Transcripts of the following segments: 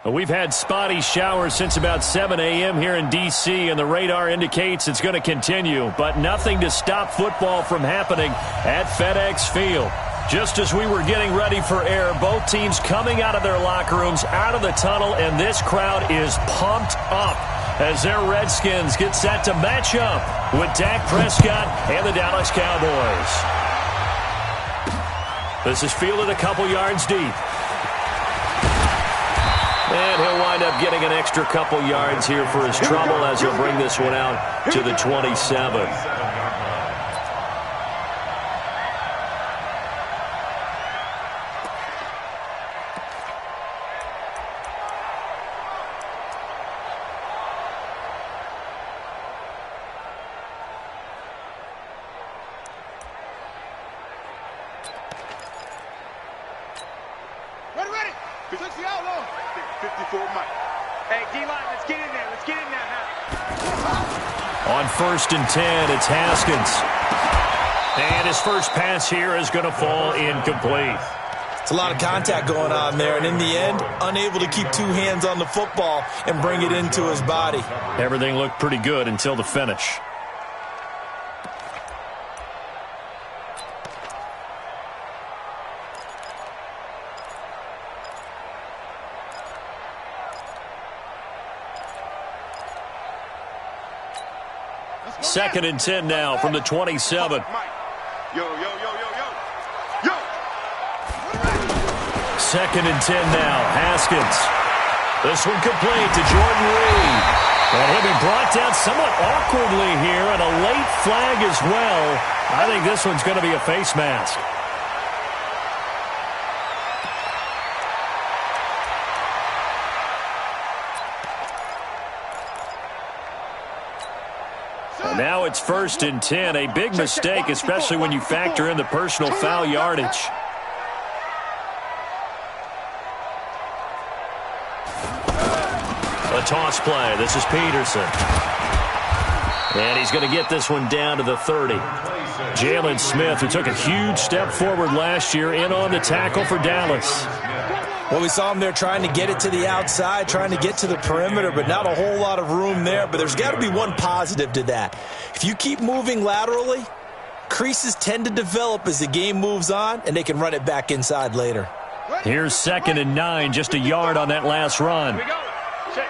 We've had spotty showers since about 7 a.m. here in D.C., and the radar indicates it's going to continue, but nothing to stop football from happening at FedEx Field. Just as we were getting ready for air, both teams coming out of their locker rooms, out of the tunnel, and this crowd is pumped up as their Redskins get set to match up with Dak Prescott and the Dallas Cowboys. This is fielded a couple yards deep. And he'll wind up getting an extra couple yards here for his trouble as he'll bring this one out to the 27. Ready. 60 out long. 54 Mike. Hey, D-line, let's get in there. Let's get in there now. On 1st and 10, it's Haskins. And his first pass here is going to fall incomplete. It's a lot of contact going on there, and in the end, unable to keep two hands on the football and bring it into his body. Everything looked pretty good until the finish. Second and 10 now from the 27. Yo. Second and 10 now. Haskins. This one complete to Jordan Reed. And he'll be brought down somewhat awkwardly here, and a late flag as well. I think this one's going to be a face mask. Now it's 1st and 10. A big mistake, especially when you factor in the personal foul yardage. A toss play. This is Peterson. And he's going to get this one down to the 30. Jalen Smith, who took a huge step forward last year, in on the tackle for Dallas. Well, we saw him there trying to get it to the outside, trying to get to the perimeter, but not a whole lot of room there. But there's got to be one positive to that. If you keep moving laterally, creases tend to develop as the game moves on, and they can run it back inside later. Here's 2nd and 9, just a yard on that last run. Here we go. Check.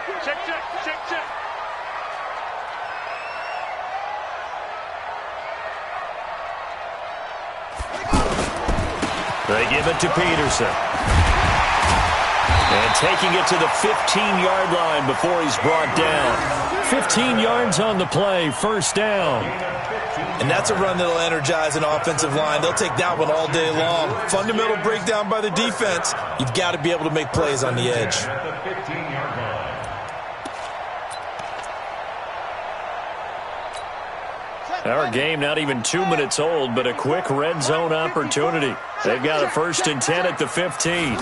They give it to Peterson. And taking it to the 15-yard line before he's brought down. 15 yards on the play, first down. And that's a run that'll energize an offensive line. They'll take that one all day long. Fundamental breakdown by the defense. You've got to be able to make plays on the edge. Our game not even 2 minutes old, but a quick red zone opportunity. They've got a 1st and 10 at the 15.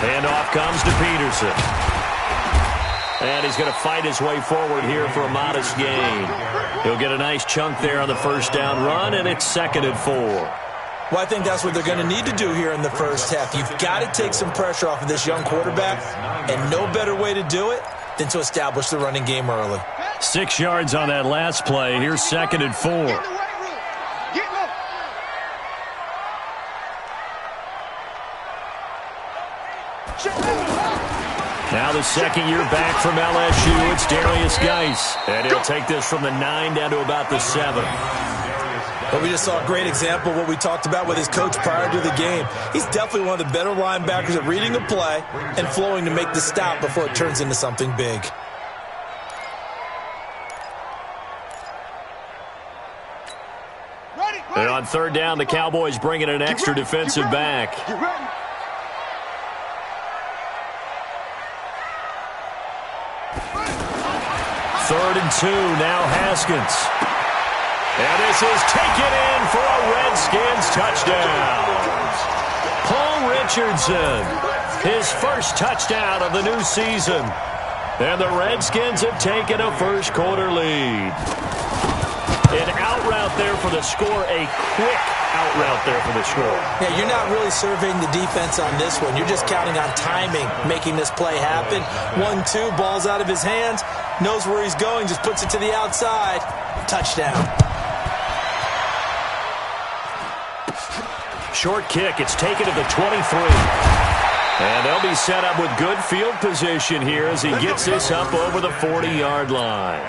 And off comes to Peterson. And he's going to fight his way forward here for a modest gain. He'll get a nice chunk there on the first down run, and it's 2nd and 4. Well, I think that's what they're going to need to do here in the first half. You've got to take some pressure off of this young quarterback, and no better way to do it than to establish the running game early. 6 yards on that last play. Here's 2nd and 4. Now the second year back from LSU, it's Darius Geis. And he'll take this from the 9 down to about the 7. But we just saw a great example of what we talked about with his coach prior to the game. He's definitely one of the better linebackers at reading a play and flowing to make the stop before it turns into something big. And on 3rd down, the Cowboys bring in an extra defensive back. 3rd and 2, now Haskins. And this is taken in for a Redskins touchdown. Paul Richardson, his first touchdown of the new season. And the Redskins have taken a first-quarter lead. An out route there for the score, a quick out route there for the score. Yeah, you're not really surveying the defense on this one. You're just counting on timing, making this play happen. 1-2, ball's out of his hands, knows where he's going, just puts it to the outside. Touchdown. Short kick. It's taken to the 23. And they'll be set up with good field position here as he gets this up over the 40-yard line.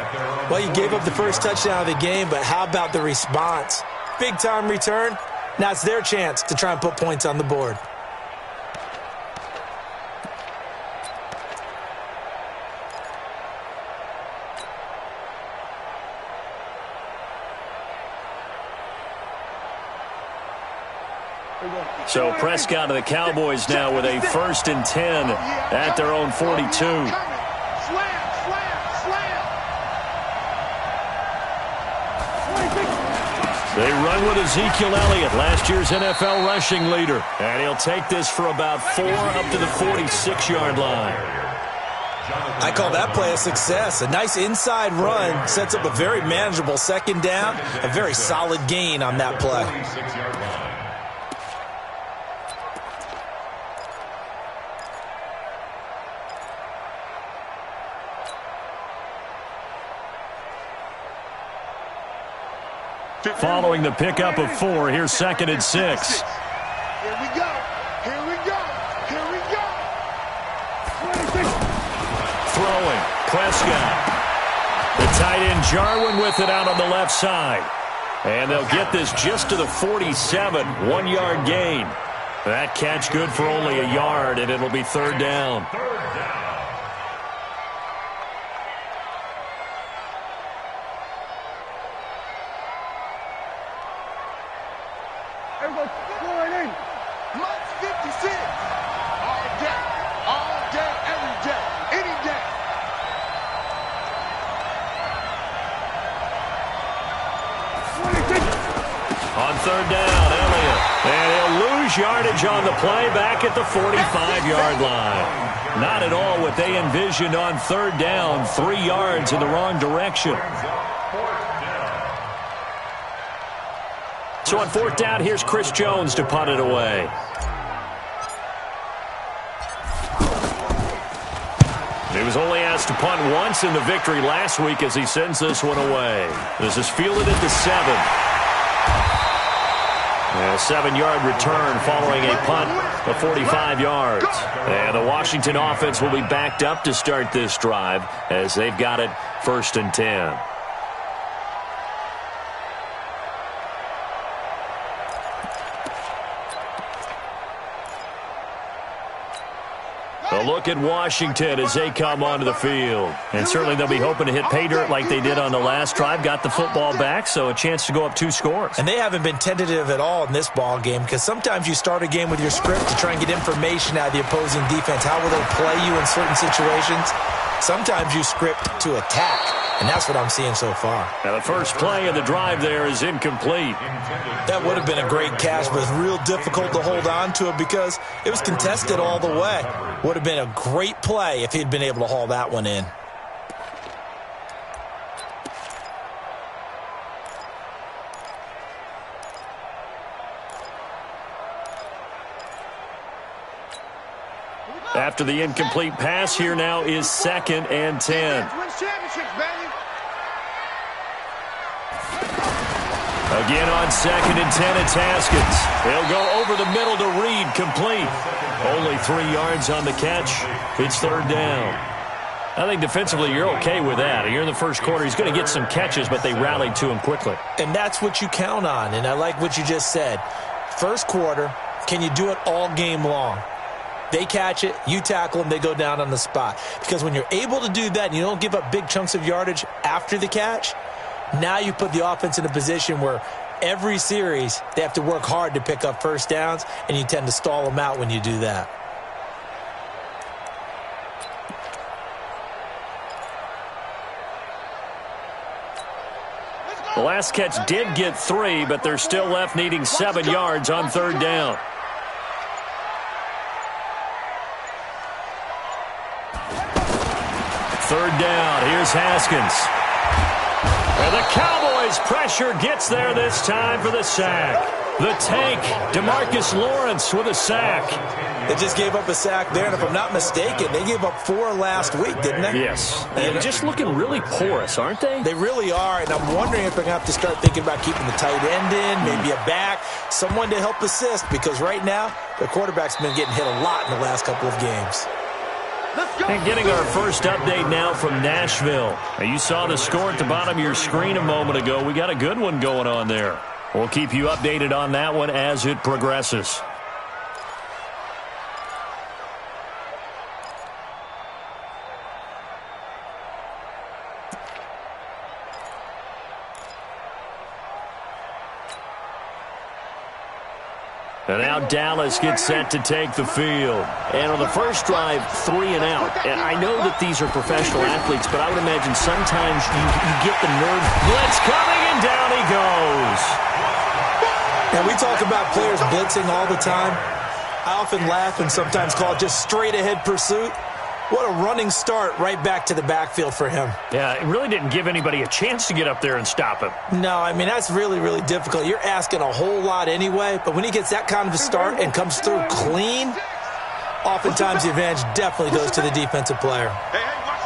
Well, you gave up the first touchdown of the game, but how about the response? Big-time return. Now it's their chance to try and put points on the board. So Prescott of the Cowboys now with a 1st and 10 at their own 42. They run with Ezekiel Elliott, last year's NFL rushing leader. And he'll take this for about 4 up to the 46-yard line. I call that play a success. A nice inside run sets up a very manageable 2nd down. A very solid gain on that play. Following the pickup of 4, here's 2nd and 6. Here we go. Here we go. Here we go. Throwing. Prescott. The tight end Jarwin with it out on the left side. And they'll get this just to the 47. 1-yard gain. That catch good for only a yard, and it'll be 3rd down. Month 56. All day, every day, any day. On 3rd down, Elliott. And he'll lose yardage on the play back at the 45-yard line. Not at all what they envisioned on 3rd down. 3 yards in the wrong direction. So on 4th down, here's Chris Jones to punt it away. He was only asked to punt once in the victory last week as he sends this one away. This is fielded at the 7. And a 7-yard return following a punt of 45 yards. And the Washington offense will be backed up to start this drive as they've got it 1st and 10. A look at Washington as they come onto the field. And certainly they'll be hoping to hit pay dirt like they did on the last drive. Got the football back, so a chance to go up 2 scores. And they haven't been tentative at all in this ball game because sometimes you start a game with your script to try and get information out of the opposing defense. How will they play you in certain situations? Sometimes you script to attack, and that's what I'm seeing so far. Now the first play of the drive there is incomplete. That would have been a great catch, but it's real difficult to hold on to it because it was contested all the way. Would have been a great play if he'd been able to haul that one in. After the incomplete pass, here now is 2nd and 10. Again on 2nd and 10, it's Haskins. He'll go over the middle to Reed, complete. Only 3 yards on the catch. It's 3rd down. I think defensively you're okay with that. You're in the first quarter. He's going to get some catches, but they rallied to him quickly. And that's what you count on, and I like what you just said. First quarter, can you do it all game long? They catch it, you tackle them, they go down on the spot. Because when you're able to do that and you don't give up big chunks of yardage after the catch, now you put the offense in a position where every series they have to work hard to pick up first downs, and you tend to stall them out when you do that. The last catch did get 3, but they're still left needing 7 yards on 3rd down. Third down, here's Haskins. And the Cowboys pressure gets there this time for the sack. The tank, DeMarcus Lawrence with a sack. They just gave up a sack there, and if I'm not mistaken, they gave up 4 last week, didn't they? Yes. And just looking really porous, aren't they? They really are, and I'm wondering if they're going to have to start thinking about keeping the tight end in, maybe a back, someone to help assist, because right now, their quarterback's been getting hit a lot in the last couple of games. And getting our first update now from Nashville. Now, you saw the score at the bottom of your screen a moment ago. We got a good one going on there. We'll keep you updated on that one as it progresses. And now Dallas gets set to take the field. And on the first drive, 3 and out. And I know that these are professional athletes, but I would imagine sometimes you get the nerve. Blitz coming, and down he goes. And we talk about players blitzing all the time. I often laugh and sometimes call it just straight-ahead pursuit. What a running start right back to the backfield for him. Yeah, it really didn't give anybody a chance to get up there and stop him. No, I mean, that's really, really difficult. You're asking a whole lot anyway, but when he gets that kind of a start and comes through clean, oftentimes the advantage definitely goes to the defensive player. Hey, watch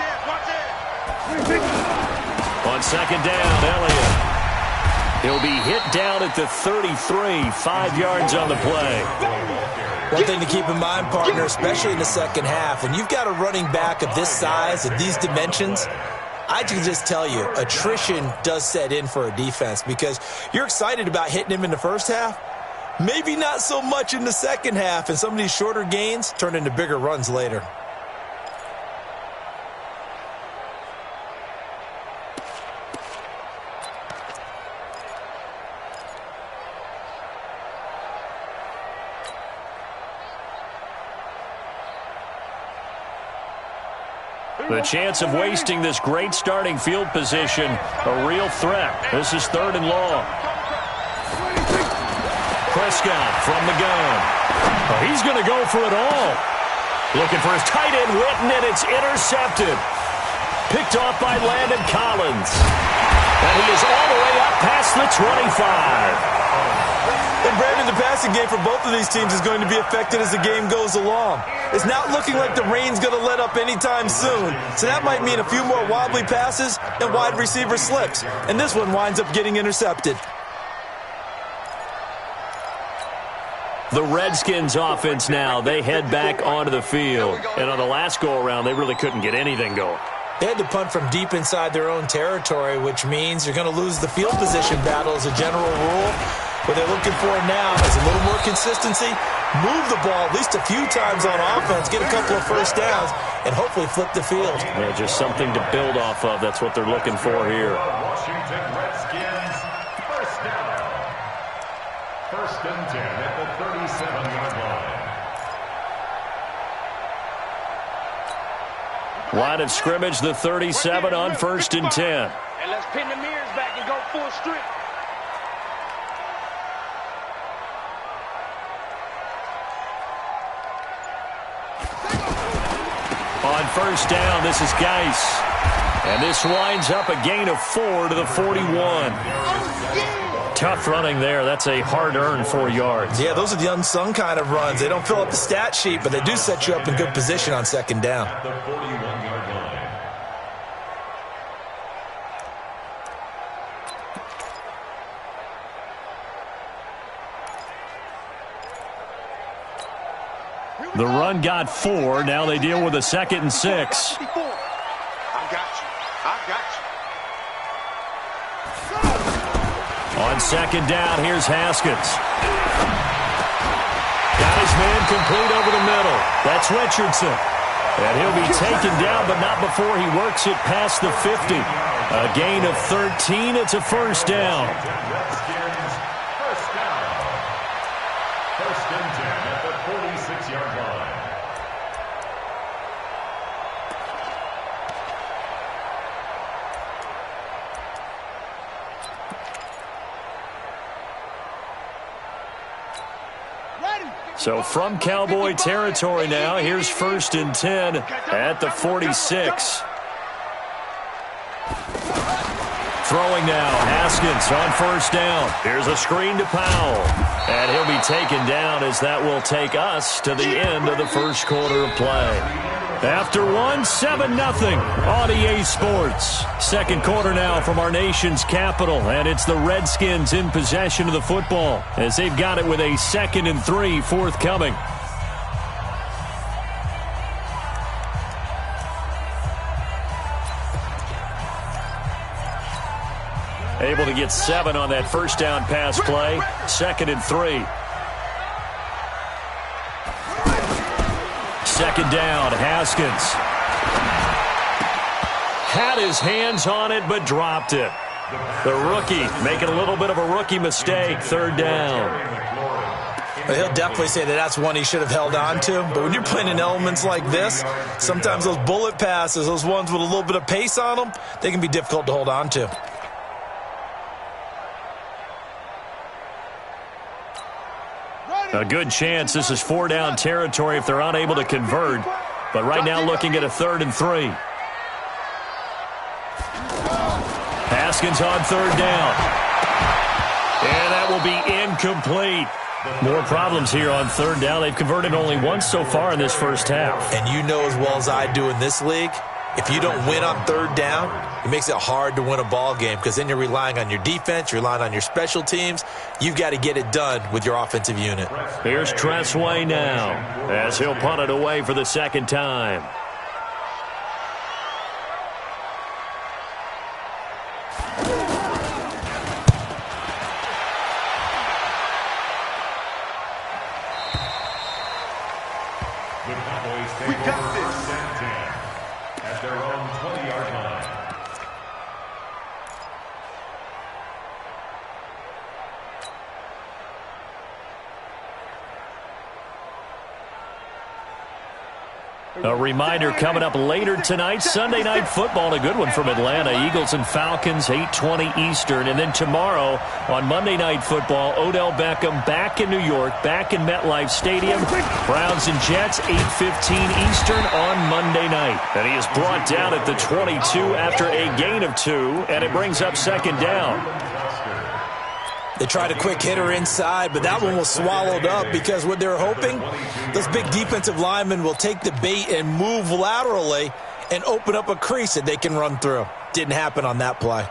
it. On second down, Elliott. He'll be hit down at the 33, 5 yards on the play. One thing to keep in mind, partner, especially in the second half, when you've got a running back of this size, of these dimensions, I can just tell you, attrition does set in for a defense because you're excited about hitting him in the first half, maybe not so much in the second half, and some of these shorter gains turn into bigger runs later. The chance of wasting this great starting field position, a real threat. This is 3rd and long. Prescott from the gun. Oh, he's going to go for it all. Looking for his tight end, Witten, and it's intercepted. Picked off by Landon Collins. And he is all the way up past the 25. And Brandon, the passing game for both of these teams is going to be affected as the game goes along. It's not looking like the rain's going to let up anytime soon. So that might mean a few more wobbly passes and wide receiver slips. And this one winds up getting intercepted. The Redskins offense now, they head back onto the field. And on the last go-around, they really couldn't get anything going. They had to punt from deep inside their own territory, which means you're going to lose the field position battle as a general rule. What they're looking for now is a little more consistency, move the ball at least a few times on offense, get a couple of first downs, and hopefully flip the field. Yeah, just something to build off of. That's what they're looking for here. Washington Redskins, first down. 1st and 10 at the 37-yard line. Line of scrimmage, the 37 on 1st and 10. And let's pin the mirrors back and go full strength. On 1st down, this is Geis. And this winds up a gain of 4 to the 41. Tough running there. That's a hard-earned 4 yards. Yeah, those are the unsung kind of runs. They don't fill up the stat sheet, but they do set you up in good position on 2nd down. At the 41-yard line. The run got 4. Now they deal with a 2nd and 6. I got you. On 2nd down, here's Haskins. Got his man complete over the middle. That's Richardson. And he'll be taken down, but not before he works it past the 50. A gain of 13. It's a 1st down. Redskins, first down. 1st and 10 at the 46-yard line. So from Cowboy territory now, here's 1st and 10 at the 46. Throwing now, Haskins on first down. Here's a screen to Powell. And he'll be taken down as that will take us to the end of the first quarter of play. After one, 7-0 on EA Sports. Second quarter now from our nation's capital, and it's the Redskins in possession of the football as they've got it with a 2nd and 3 forthcoming. Able to get 7 on that first down pass play. 2nd and 3. Second down, Haskins. Had his hands on it, but dropped it. The rookie making a little bit of a rookie mistake. 3rd down. Well, he'll definitely say that that's one he should have held on to. But when you're playing in elements like this, sometimes those bullet passes, those ones with a little bit of pace on them, they can be difficult to hold on to. A good chance this is 4-down territory if they're unable to convert. But right now looking at a 3rd and 3. Haskins on 3rd down. And that will be incomplete. More problems here on 3rd down. They've converted only once so far in this first half. And you know as well as I do in this league, if you don't win on 3rd down, it makes it hard to win a ball game because then you're relying on your defense, you're relying on your special teams. You've got to get it done with your offensive unit. Here's Tressway now as he'll punt it away for the 2nd time. We got this. At their own 20-yard line. A reminder coming up later tonight, Sunday Night Football, a good one from Atlanta. Eagles and Falcons, 8:20 Eastern. And then tomorrow on Monday Night Football, Odell Beckham back in New York, back in MetLife Stadium. Browns and Jets, 8:15 Eastern on Monday night. And he is brought down at the 22 after a gain of 2, and it brings up 2nd down. They tried a quick hitter inside, but that one was swallowed up because what they're hoping, those big defensive linemen will take the bait and move laterally and open up a crease that they can run through. Didn't happen on that play.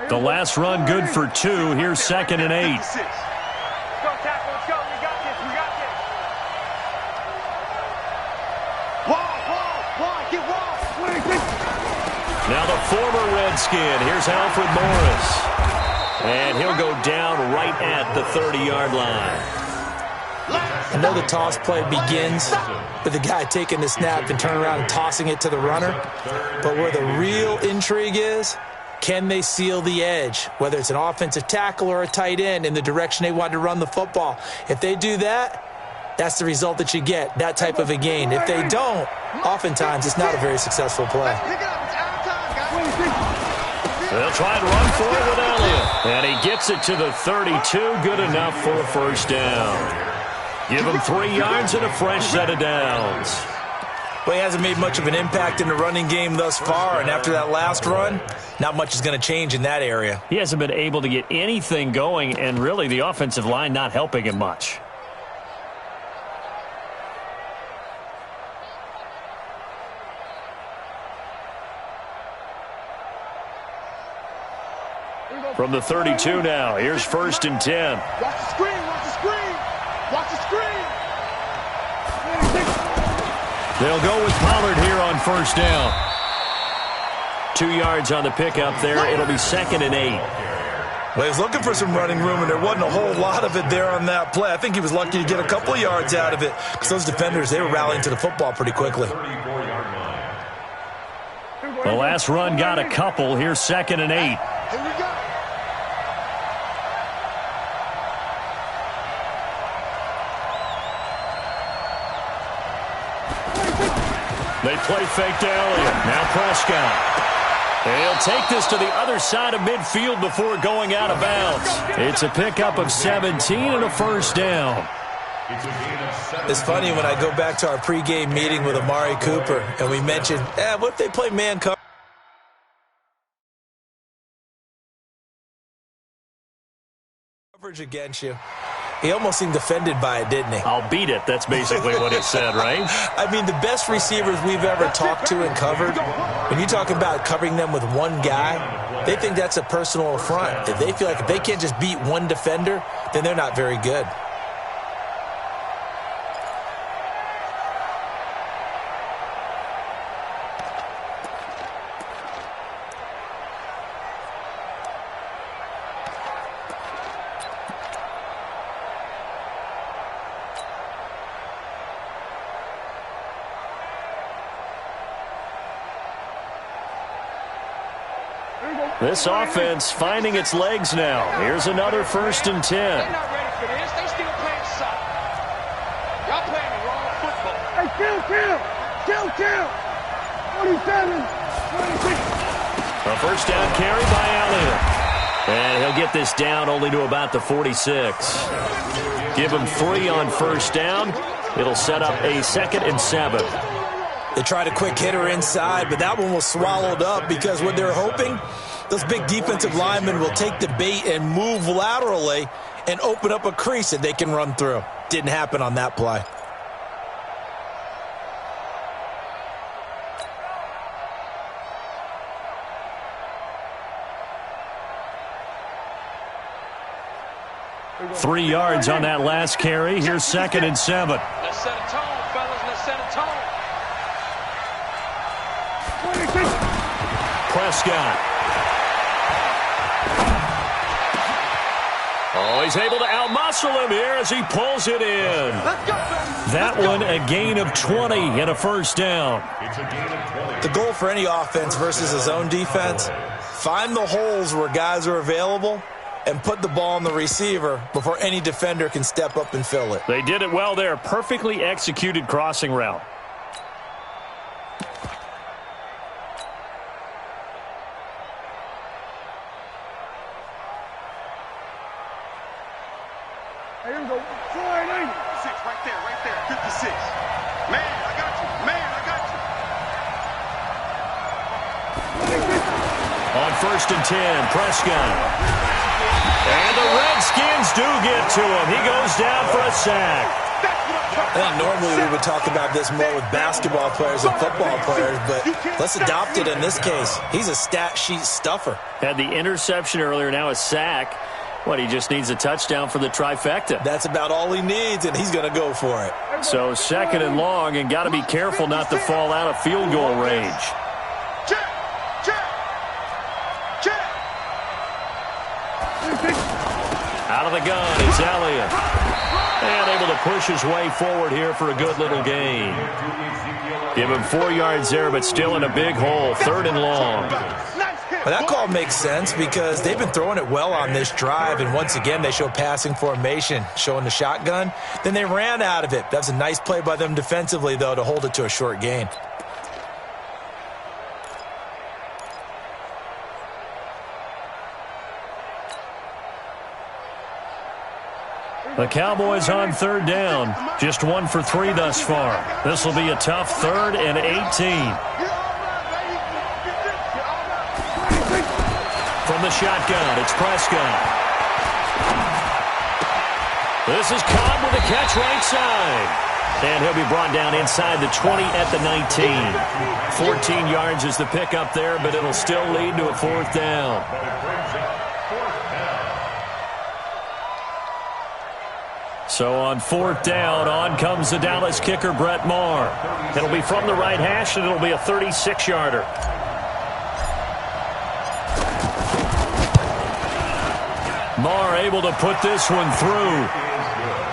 The last run good for 2. Here's 2nd and 8. Let's go, tackle. Let's go. We got this. We got this. Wide. Get wide. Now the former Redskin. Here's Alfred Morris. And he'll go down right at the 30-yard line. I know the toss play begins with the guy taking the snap and turning around and tossing it to the runner. But where the real intrigue is, can they seal the edge, whether it's an offensive tackle or a tight end, in the direction they want to run the football? If they do that, that's the result that you get, that type of a gain. If they don't, oftentimes it's not a very successful play. They'll try and run for it with Elliott. And he gets it to the 32, good enough for a first down. Give him 3 yards and a fresh set of downs. Well, he hasn't made much of an impact in the running game thus far, and after that last run, not much is going to change in that area. He hasn't been able to get anything going, and really the offensive line not helping him much. From the 32 now, here's 1st and 10. Watch the screen. Watch the screen. Watch the screen. They'll go with Pollard here on first down. 2 yards on the pickup there. It'll be 2nd and 8. Well, he was looking for some running room, and there wasn't a whole lot of it there on that play. I think he was lucky to get a couple of yards out of it because those defenders, they were rallying to the football pretty quickly. The last run got a couple. Here's 2nd and 8. Here we go. They play fake to Elliott. Now Prescott. They'll take this to the other side of midfield before going out of bounds. It's a pickup of 17 and a first down. It's a gain of 7. It's funny when I go back to our pregame meeting with Amari Cooper and we mentioned, what if they play man coverage against you? He almost seemed offended by it, didn't he? I'll beat it. That's basically what he said, right? I mean, the best receivers we've ever talked to and covered, when you talk about covering them with one guy, they think that's a personal affront. If they feel like if they can't just beat one defender, then they're not very good. This offense finding its legs now. Here's another 1st and 10. They're not ready for this. They still playing soft. Y'all playing the wrong football. Hey, kill. 27, 26. A 1st down carry by Elliott. And he'll get this down only to about the 46. Give him 3 on 1st down. It'll set up a 2nd and 7. They tried a quick hitter inside, but that one was swallowed up because what they're hoping, those big defensive linemen will take the bait and move laterally and open up a crease that they can run through. Didn't happen on that play. Three yards on that last carry. Here's 2nd and 7. Let's set a tone, fellas. Let's set a tone. Prescott. Oh, he's able to outmuscle him here as he pulls it in. That one a gain of 20 and a 1st down. It's a gain of 20. The goal for any offense versus his own defense, find the holes where guys are available and put the ball on the receiver before any defender can step up and fill it. They did it well there. Perfectly executed crossing route. Here we go. 480. 6, right there. 56. Man, I got you. On 1st and 10, Prescott. And the Redskins do get to him. He goes down for a sack. I think normally we would talk about this more with basketball players and football players, but let's adopt it in this case. He's a stat sheet stuffer. Had the interception earlier, now a sack. What, he just needs a touchdown for the trifecta. That's about all he needs, and he's going to go for it. So 2nd and long, and got to be careful not to fall out of field goal range. Out of the gun, it's Elliott. And able to push his way forward here for a good little gain. Give him 4 yards there, but still in a big hole. 3rd and long. Well, that call makes sense because they've been throwing it well on this drive, and once again they show passing formation, showing the shotgun. Then they ran out of it. That's a nice play by them defensively, though, to hold it to a short gain. The Cowboys on 3rd down. Just 1 for 3 thus far. This will be a tough 3rd and 18. From the shotgun, it's Prescott. This is Cobb with a catch right side. And he'll be brought down inside the 20 at the 19. 14 yards is the pickup there, but it'll still lead to a 4th down. So on 4th down, on comes the Dallas kicker, Brett Maher. It'll be from the right hash, and it'll be a 36-yarder. Maher able to put this one through.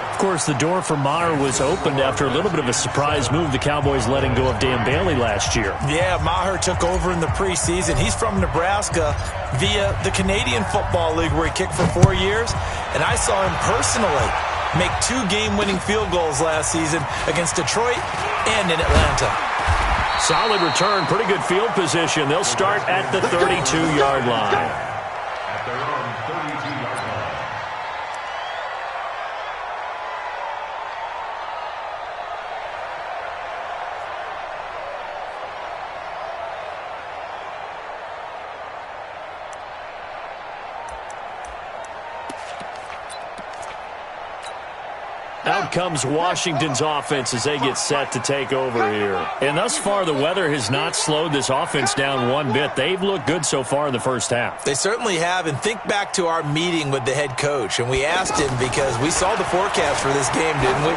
Of course, the door for Maher was opened after a little bit of a surprise move, the Cowboys letting go of Dan Bailey last year. Yeah, Maher took over in the preseason. He's from Nebraska via the Canadian Football League, where he kicked for 4 years. And I saw him personally make 2 game-winning field goals last season against Detroit and in Atlanta. Solid return, pretty good field position. They'll start at the 32-yard line. At their own 32-yard line. Out comes Washington's offense as they get set to take over here. And thus far, the weather has not slowed this offense down one bit. They've looked good so far in the first half. They certainly have. And think back to our meeting with the head coach. And we asked him because we saw the forecast for this game, didn't we?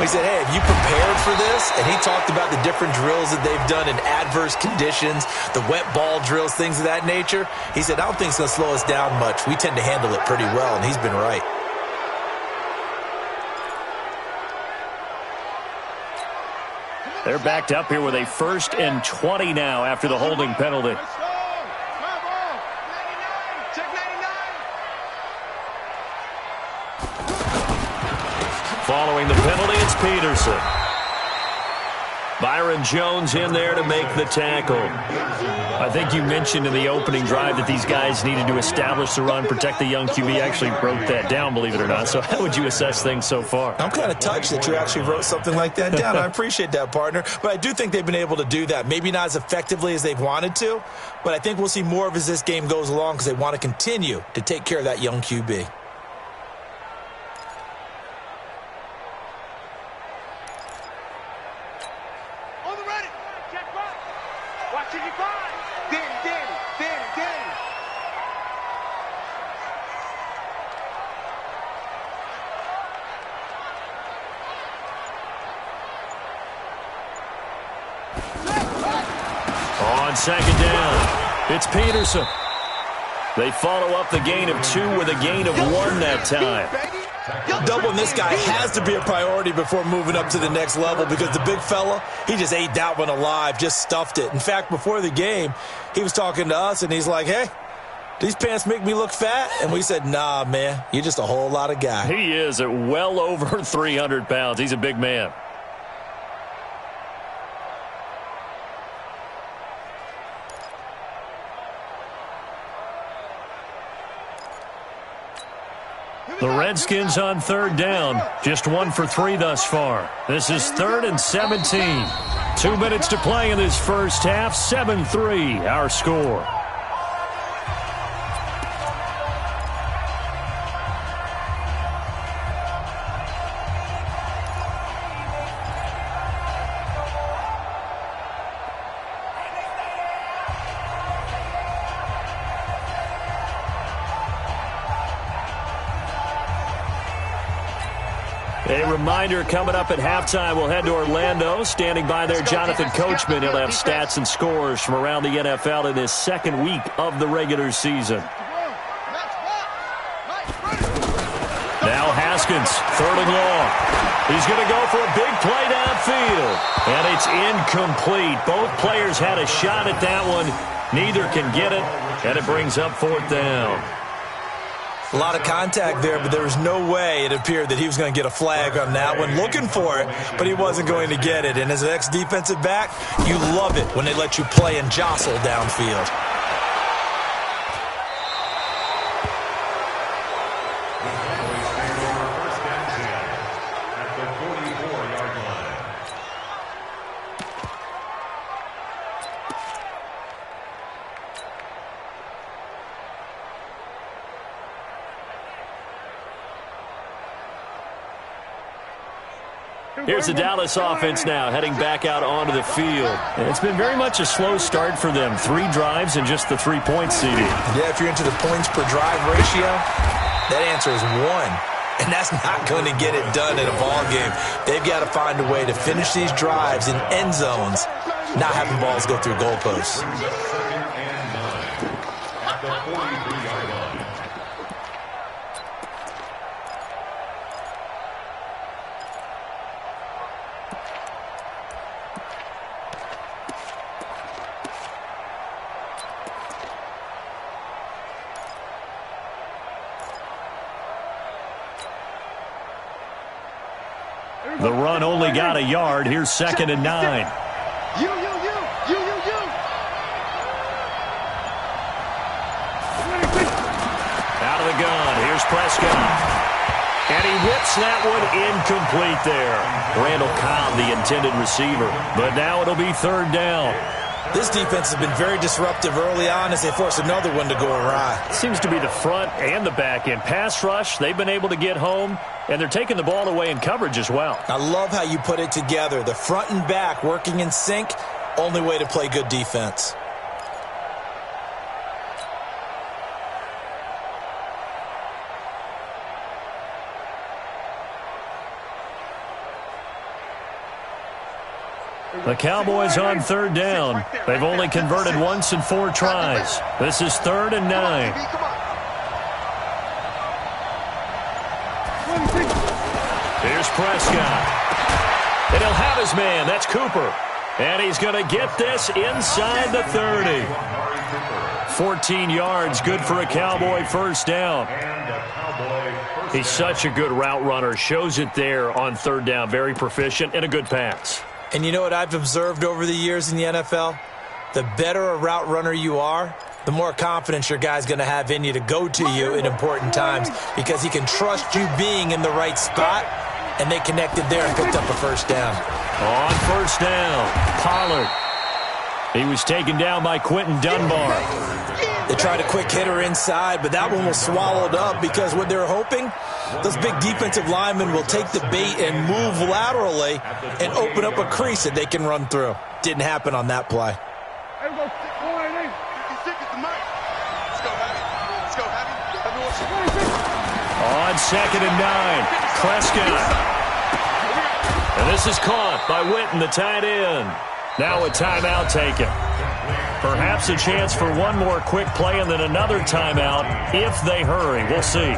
We said, hey, have you prepared for this? And he talked about the different drills that they've done in adverse conditions, the wet ball drills, things of that nature. He said, I don't think it's going to slow us down much. We tend to handle it pretty well, and he's been right. They're backed up here with a 1st and 20 now after the holding penalty. Following the penalty, it's Peterson. Byron Jones in there to make the tackle. I think you mentioned in the opening drive that these guys needed to establish the run, protect the young QB. I actually wrote that down, believe it or not. So how would you assess things so far? I'm kind of touched that you actually wrote something like that down. I appreciate that, partner. But I do think they've been able to do that. Maybe not as effectively as they've wanted to, but I think we'll see more of as this game goes along because they want to continue to take care of that young QB. On 2nd down, it's Peterson. They follow up the gain of 2 with a gain of 1 that time. Doubling this guy has to be a priority before moving up to the next level because the big fella, he just ate that one alive, just stuffed it. In fact, before the game, he was talking to us, and he's like, hey, these pants make me look fat? And we said, nah, man, you're just a whole lot of guy. He is at well over 300 pounds. He's a big man. The Redskins on 3rd down. Just 1 for 3 thus far. This is 3rd and 17. 2 minutes to play in this first half. 7-3 our score. A reminder coming up at halftime, we'll head to Orlando. Standing by there, Jonathan Coachman. He'll have stats and scores from around the NFL in his 2nd week of the regular season. Now Haskins, 3rd and long. He's going to go for a big play downfield. And it's incomplete. Both players had a shot at that one. Neither can get it, and it brings up 4th down. A lot of contact there, but there was no way it appeared that he was going to get a flag on that one. Looking for it, but he wasn't going to get it. And as an ex-defensive back, you love it when they let you play and jostle downfield. Here's the Dallas offense now, heading back out onto the field. And it's been very much a slow start for them. 3 drives and just the 3-point CD. Yeah, if you're into the points per drive ratio, that answer is 1. And that's not going to get it done in a ball game. They've got to find a way to finish these drives in end zones, not having balls go through goalposts. The run only got a yard. Here's 2nd and 9. You. Out of the gun. Here's Prescott. And he whips that one incomplete there. Randall Cobb, the intended receiver. But now it'll be 3rd down. This defense has been very disruptive early on as they force another one to go awry. Seems to be the front and the back end. Pass rush, they've been able to get home, and they're taking the ball away in coverage as well. I love how you put it together. The front and back working in sync, only way to play good defense. The Cowboys on third down. They've only converted once in 4 tries. This is 3rd and 9. Here's Prescott. And he'll have his man. That's Cooper. And he's going to get this inside the 30. 14 yards, good for a Cowboy first down. He's such a good route runner. Shows it there on third down. Very proficient and a good pass. And you know what I've observed over the years in the NFL? The better a route runner you are, the more confidence your guy's going to have in you to go to you in important times because he can trust you being in the right spot, and they connected there and picked up a first down. On first down, Pollard. He was taken down by Quentin Dunbar. They tried a quick hitter inside, but that one was swallowed up because what they're hoping, those big defensive linemen will take the bait and move laterally and open up a crease that they can run through. Didn't happen on that play. On 2nd and 9, Prescott. And this is caught by Witten, the tight end. Now a timeout taken. Perhaps a chance for one more quick play and then another timeout if they hurry. We'll see.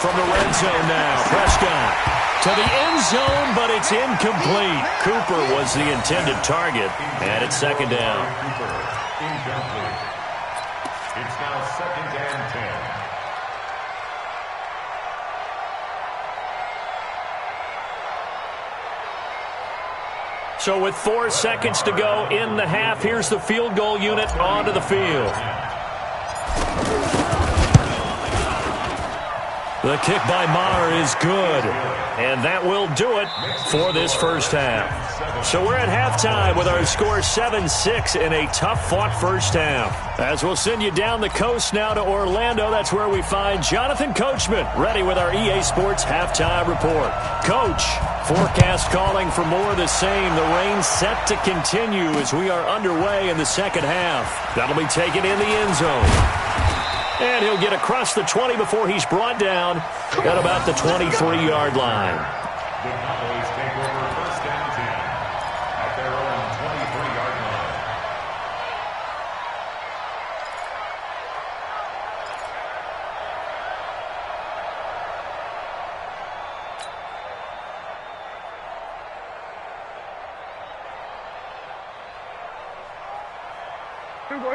From the red zone now, Prescott to the end zone, but it's incomplete. Cooper was the intended target, and it's 2nd down. Incomplete. It's now 2nd and 10. So with 4 seconds to go in the half, here's the field goal unit onto the field. The kick by Maher is good, and that will do it for this first half. So we're at halftime with our score 7-6 in a tough-fought first half. As we'll send you down the coast now to Orlando, that's where we find Jonathan Coachman ready with our EA Sports halftime report. Coach, forecast calling for more of the same. The rain set to continue as we are underway in the second half. That'll be taken in the end zone. And he'll get across the 20 before he's brought down at about the 23-yard line. The Cowboys take over 1st and 10 at their own 23-yard line.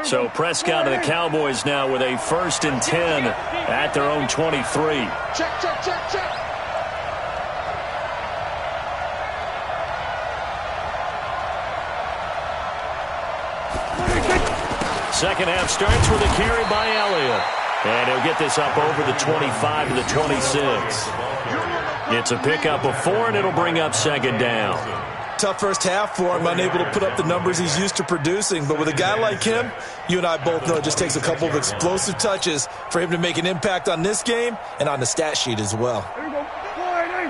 So Prescott and the Cowboys now with a 1st and 10 at their own 23. Check, check, check, check. Second half starts with a carry by Elliott. And he'll get this up over the 25 to the 26. It's a pickup of 4, and it'll bring up 2nd down. Tough first half for him, unable to put up the numbers he's used to producing. But with a guy like him, you and I both know it just takes a couple of explosive touches for him to make an impact on this game and on the stat sheet as well. Here we go. 480.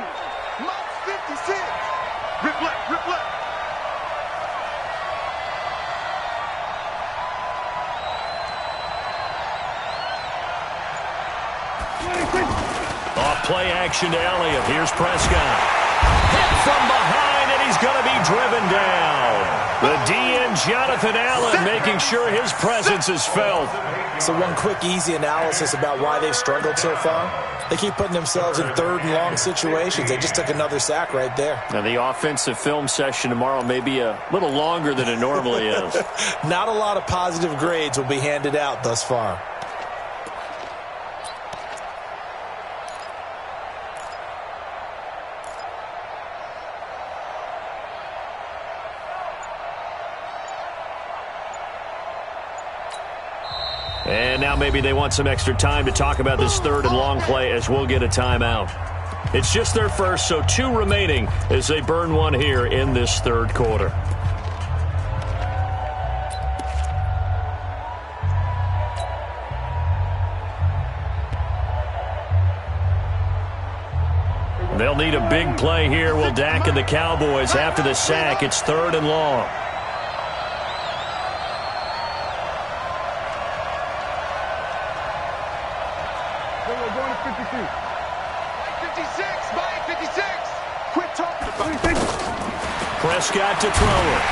Mark 56. Rip left, rip left. Off play action to Elliott. Here's Prescott. Hit from behind, and he's going to be driven down. The DNG Jonathan Allen making sure his presence is felt. So one quick, easy analysis about why they've struggled so far. They keep putting themselves in third and long situations. They just took another sack right there. Now, the offensive film session tomorrow may be a little longer than it normally is. Not a lot of positive grades will be handed out thus far. And now maybe they want some extra time to talk about this third and long play as we'll get a timeout. It's just their first, so 2 remaining as they burn one here in this third quarter. They'll need a big play here. Will Dak and the Cowboys after the sack. It's third and long. We're going to 52. 56, Mike, 56. Quit talking about it. Prescott to throw it.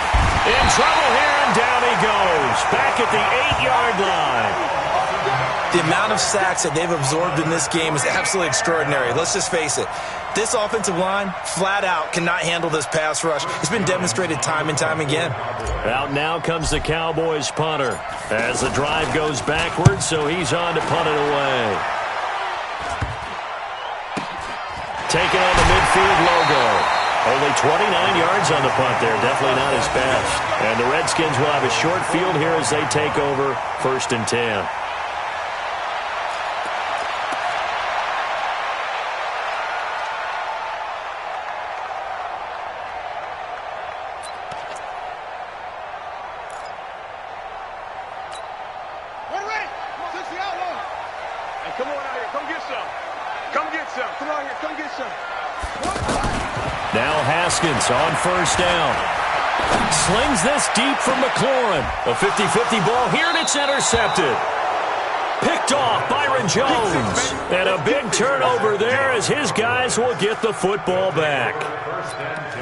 In trouble here, and down he goes. Back at the 8-yard line. The amount of sacks that they've absorbed in this game is absolutely extraordinary. Let's just face it. This offensive line, flat out, cannot handle this pass rush. It's been demonstrated time and time again. Out now comes the Cowboys punter as the drive goes backwards, so he's on to punt it away. Taking on the midfield logo. Only 29 yards on the punt there. Definitely not his best. And the Redskins will have a short field here as they take over 1st and 10. Come on out here. Come get some. Come get some. Come out here. Come get some. Now Haskins on 1st down. Slings this deep from McLaurin. A 50-50 ball here, and it's intercepted. Picked off Byron Jones. And a big turnover there as his guys will get the football back.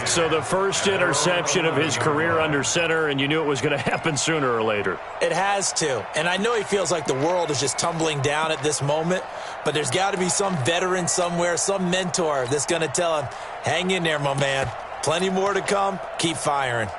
So the first interception of his career under center, and you knew it was going to happen sooner or later. It has to. And I know he feels like the world is just tumbling down at this moment, but there's got to be some veteran somewhere, some mentor that's going to tell him, hang in there, my man. Plenty more to come. Keep firing.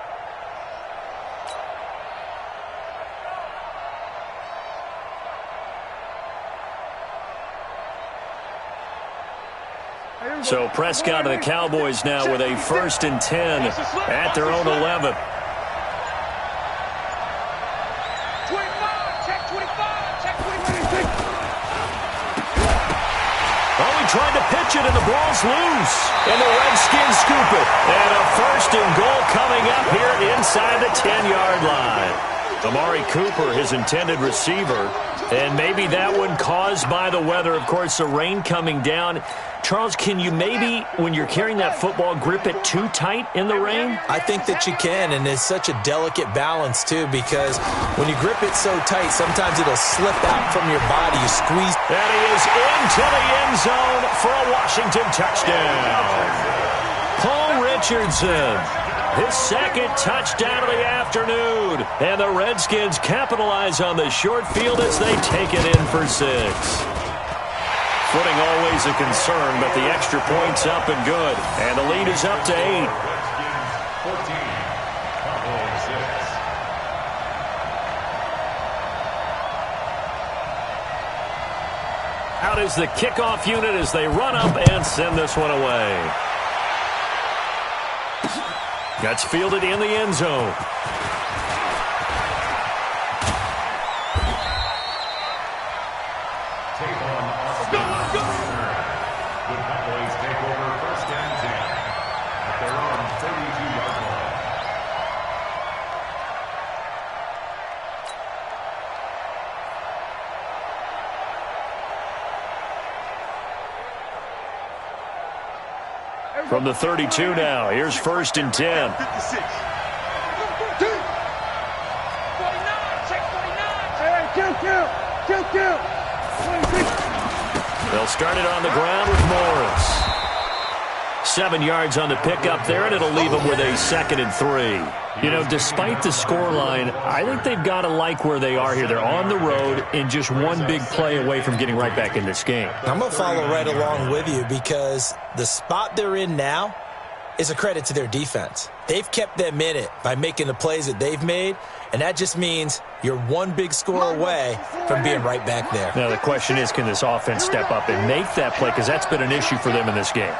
So Prescott and the Cowboys now with a 1st and 10 at their own 11. 25, check 25, check 25. Oh, he tried to pitch it, and the ball's loose. And the Redskins scoop it. And a 1st and goal coming up here inside the 10-yard line. Amari Cooper, his intended receiver. And maybe that one caused by the weather. Of course, the rain coming down. Charles, can you maybe, when you're carrying that football, grip it too tight in the rain? I think that you can, and it's such a delicate balance, too, because when you grip it so tight, sometimes it'll slip out from your body. You squeeze. And he is into the end zone for a Washington touchdown. Paul Richardson, his 2nd touchdown of the afternoon. And the Redskins capitalize on the short field as they take it in for 6. Footing always a concern, but the extra point's up and good. And the lead is up to 8. 14, Cowboys 6. Out is the kickoff unit as they run up and send this one away. That's fielded in the end zone. The Cowboys take over 1st and 10 at their own 32-yard line. From the 32 now, here's 1st and 10. 56. 49, check 49. Hey, kill. 26. They'll start it on the ground with Morris. 7 yards on the pickup there, and it'll leave them with a 2nd and 3. You know, despite the scoreline, I think they've got to like where they are here. They're on the road and just one big play away from getting right back in this game. I'm going to follow right along with you because the spot they're in now is a credit to their defense. They've kept them in it by making the plays that they've made, and that just means you're one big score away from being right back there. Now, the question is, can this offense step up and make that play? Because that's been an issue for them in this game.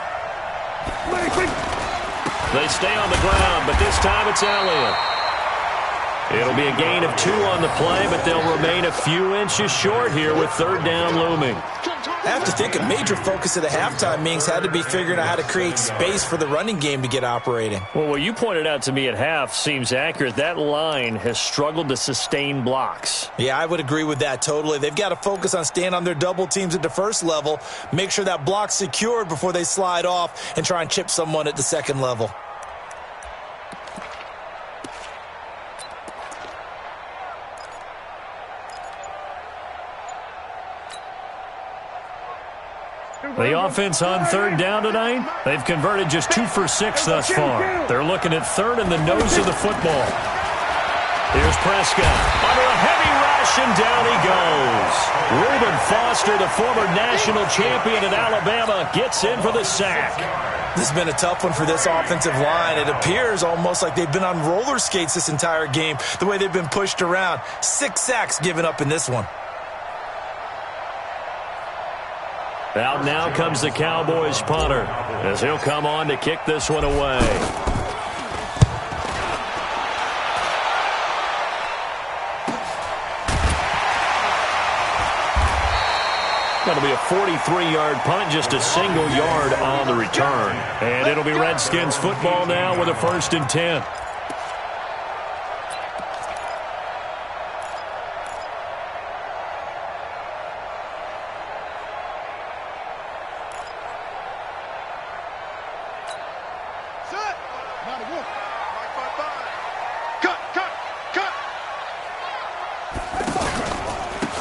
They stay on the ground, but this time it's Elliott. It'll be a gain of 2 on the play, but they'll remain a few inches short here with 3rd down looming. I have to think a major focus of the halftime meetings had to be figuring out how to create space for the running game to get operating. Well, what you pointed out to me at half seems accurate. That line has struggled to sustain blocks. Yeah, I would agree with that totally. They've got to focus on staying on their double teams at the first level, make sure that block's secured before they slide off and try and chip someone at the second level. The offense on 3rd down tonight, they've converted just 2 for 6 thus far. They're looking at 3rd in the nose of the football. Here's Prescott under a heavy rush, and down he goes. Reuben Foster, the former national champion at Alabama, gets in for the sack. This has been a tough one for this offensive line. It appears almost like they've been on roller skates this entire game, the way they've been pushed around. 6 sacks given up in this one. Out now comes the Cowboys punter, as he'll come on to kick this one away. That'll be a 43-yard punt, just a single yard on the return. And it'll be Redskins football now with a 1st and 10.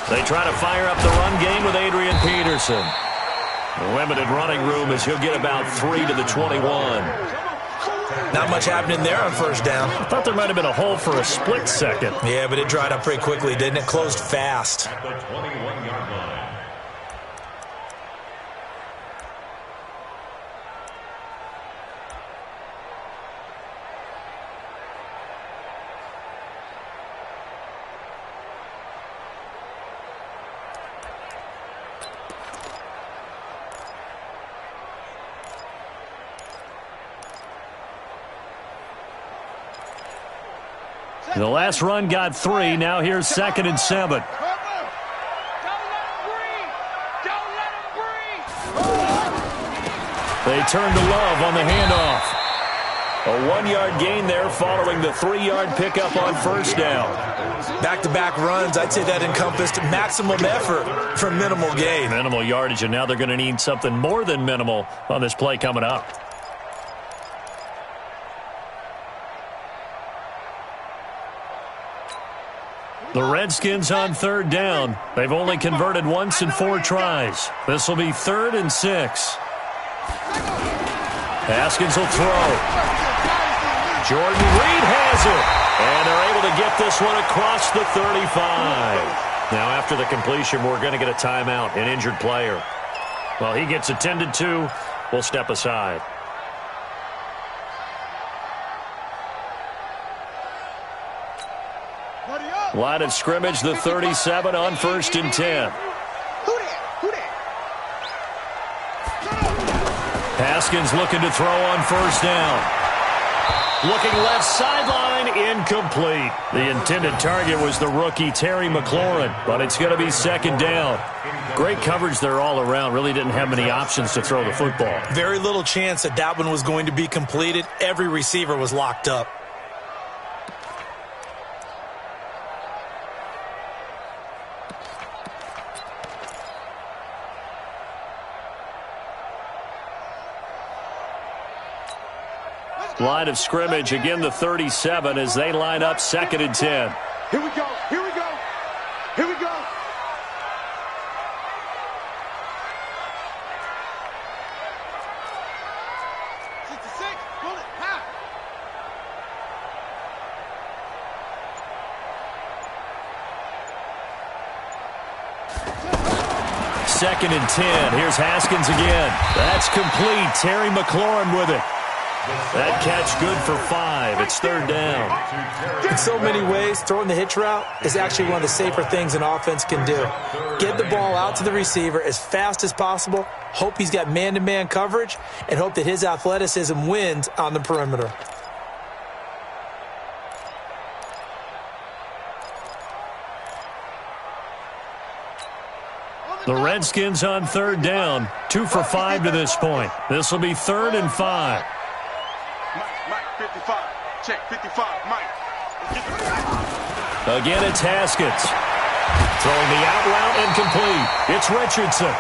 They try to fire up the run game with Adrian Peterson. Limited running room as he'll get about 3 to the 21. Not much happening there on 1st down. I thought there might have been a hole for a split second. Yeah, but it dried up pretty quickly, didn't it? Closed fast. At the 21-yard line. The last run got 3. Now here's 2nd and 7. They turn to Love on the handoff. A 1-yard gain there following the 3-yard pickup on 1st down. Back-to-back runs, I'd say that encompassed maximum effort for minimal gain. Minimal yardage, and now they're going to need something more than minimal on this play coming up. The Redskins on 3rd down. They've only converted once in 4 tries. This will be 3rd and 6. Haskins will throw. Jordan Reed has it. And they're able to get this one across the 35. Now after the completion, we're going to get a timeout, an injured player. Well, he gets attended to. We'll step aside. Line of scrimmage, the 37 on 1st and 10. Haskins looking to throw on 1st down. Looking left sideline, incomplete. The intended target was the rookie Terry McLaurin, but it's going to be 2nd down. Great coverage there all around. Really didn't have many options to throw the football. Very little chance that that one was going to be completed. Every receiver was locked up. Line of scrimmage, again the 37 as they line up 2nd and 10. Here we go, here we go, here we go. 2nd and 10. Here's Haskins again. That's complete. Terry McLaurin with it. That catch good for 5. It's 3rd down. In so many ways, throwing the hitch route is actually one of the safer things an offense can do. Get the ball out to the receiver as fast as possible, hope he's got man-to-man coverage, and hope that his athleticism wins on the perimeter. The Redskins on 3rd down. 2 for 5 to this point. This will be 3rd and 5. Mike, 55. Check, 55, Mike. Again, it's Haskins. Throwing the out route and complete. It's Richardson.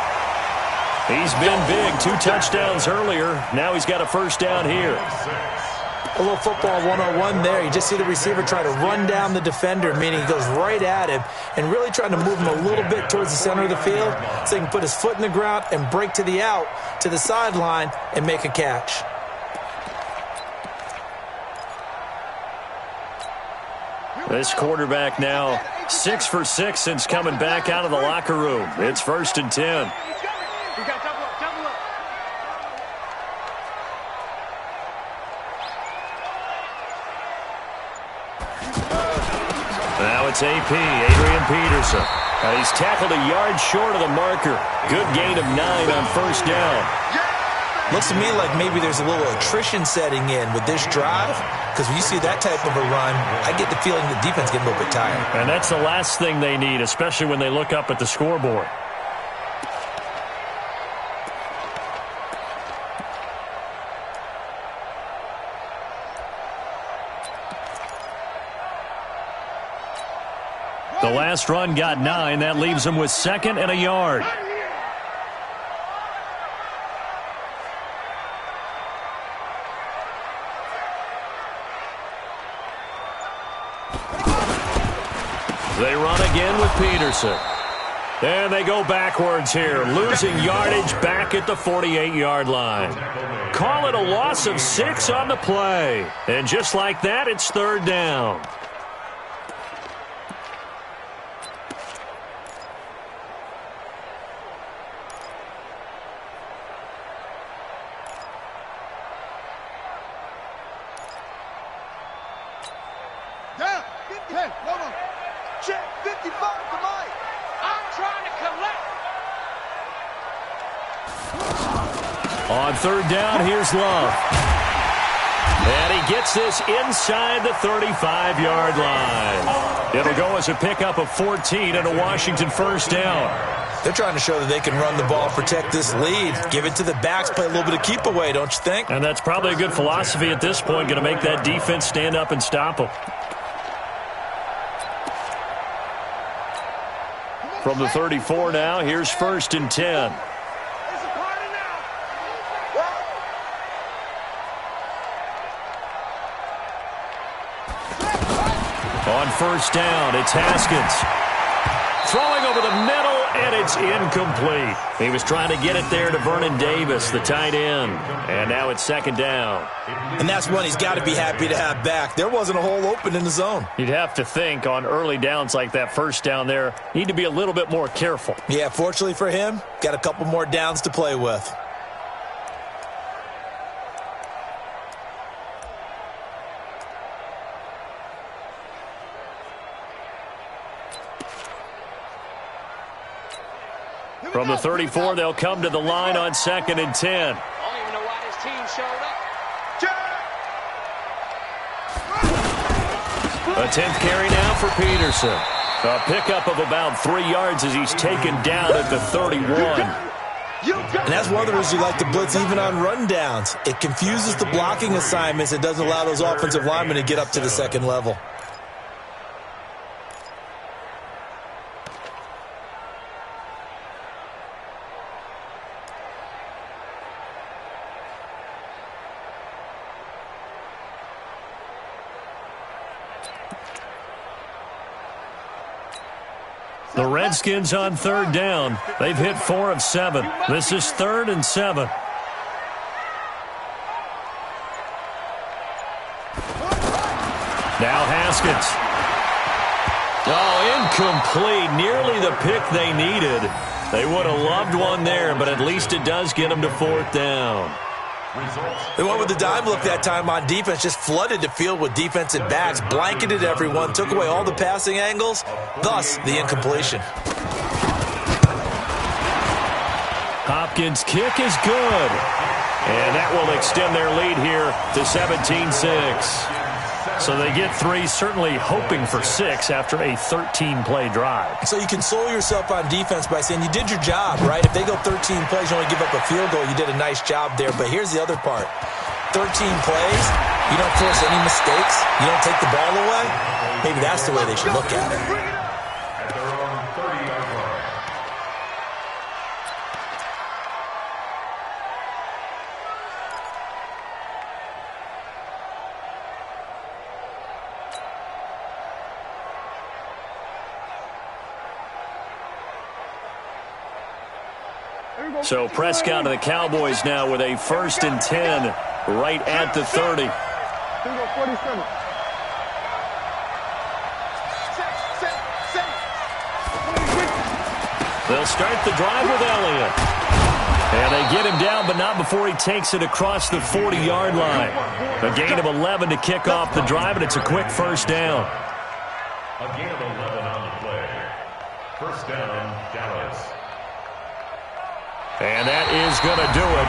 He's been big. 2 touchdowns earlier. Now he's got a 1st down here. A little football 101 there. You just see the receiver try to run down the defender, meaning he goes right at him and really trying to move him a little bit towards the center of the field so he can put his foot in the ground and break to the out, to the sideline, and make a catch. This quarterback now 6 for 6 since coming back out of the locker room. It's 1st and 10. We got double up, double up. Now it's AP, Adrian Peterson. He's tackled a yard short of the marker. Good gain of 9 on 1st down. Looks to me like maybe there's a little attrition setting in with this drive, because when you see that type of a run, I get the feeling the defense getting a little bit tired. And that's the last thing they need, especially when they look up at the scoreboard. The last run got 9. That leaves them with 2nd and a yard. They run again with Peterson. And they go backwards here, losing yardage back at the 48-yard line. Call it a loss of 6 on the play. And just like that, it's 3rd down. Down. 10. Come on. Check, 55 to Mike. I'm trying to collect. On 3rd down, here's Love. And he gets this inside the 35-yard line. It'll go as a pickup of 14 and a Washington 1st down. They're trying to show that they can run the ball, protect this lead, give it to the backs, play a little bit of keep away, don't you think? And that's probably a good philosophy at this point, going to make that defense stand up and stop them. From the 34 now, here's 1st and 10. It's a party now. On 1st down, it's Haskins. Throwing over the middle, and it's incomplete. He was trying to get it there to Vernon Davis, the tight end. And now it's 2nd down. And that's one he's got to be happy to have back. There wasn't a hole open in the zone. You'd have to think on early downs like that 1st down there, need to be a little bit more careful. Yeah, fortunately for him, got a couple more downs to play with. From the 34, they'll come to the line on 2nd and 10. I don't even know why this team showed up. A 10th carry now for Peterson. A pickup of about 3 yards as he's taken down at the 31. And that's one of the reasons you like to blitz even on rundowns. It confuses the blocking assignments. It doesn't allow those offensive linemen to get up to the 2nd level. The Redskins on 3rd down. They've hit 4 of 7. This is 3rd and 7. Now Haskins. Oh, incomplete. Nearly the pick they needed. They would have loved one there, but at least it does get them to 4th down. They went with the dime look that time on defense, just flooded the field with defensive backs, blanketed everyone, took away all the passing angles, thus the incompletion. Hopkins' kick is good. And that will extend their lead here to 17-6. So they get 3, certainly hoping for 6 after a 13-play drive. So you console yourself on defense by saying you did your job, right? If they go 13 plays, you only give up a field goal, you did a nice job there. But here's the other part. 13 plays, you don't force any mistakes, you don't take the ball away. Maybe that's the way they should look at it. At their own 30-yard line. So Prescott and the Cowboys now with a 1st and 10 right at the 30. They'll start the drive with Elliott. And they get him down, but not before he takes it across the 40-yard line. A gain of 11 to kick off the drive, and it's a quick 1st down. A gain of 11 on the play. 1st down, Dallas. And that is going to do it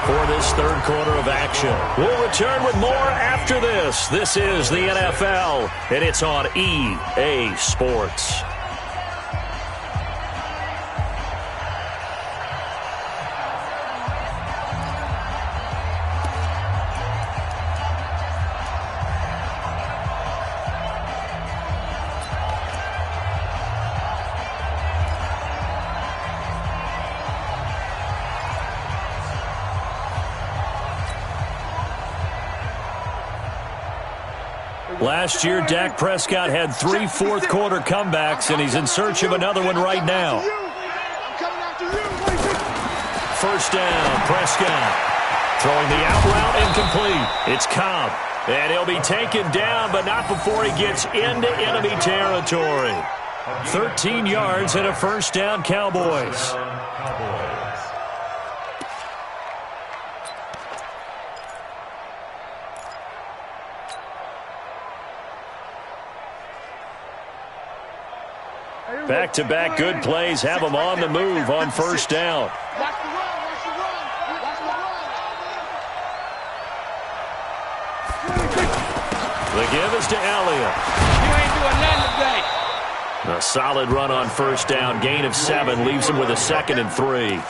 for this 3rd quarter of action. We'll return with more after this. This is the NFL, and it's on EA Sports. Last year, Dak Prescott had 3 fourth-quarter comebacks, and he's in search of another one right now. 1st down, Prescott. Throwing the out route incomplete. It's Cobb. And he'll be taken down, but not before he gets into enemy territory. 13 yards and a 1st down, Cowboys. Back-to-back good plays have them on the move on 1st down. The give is to Elliott. You ain't doing nothing today. A solid run on 1st down. Gain of 7 leaves him with a 2nd and 3.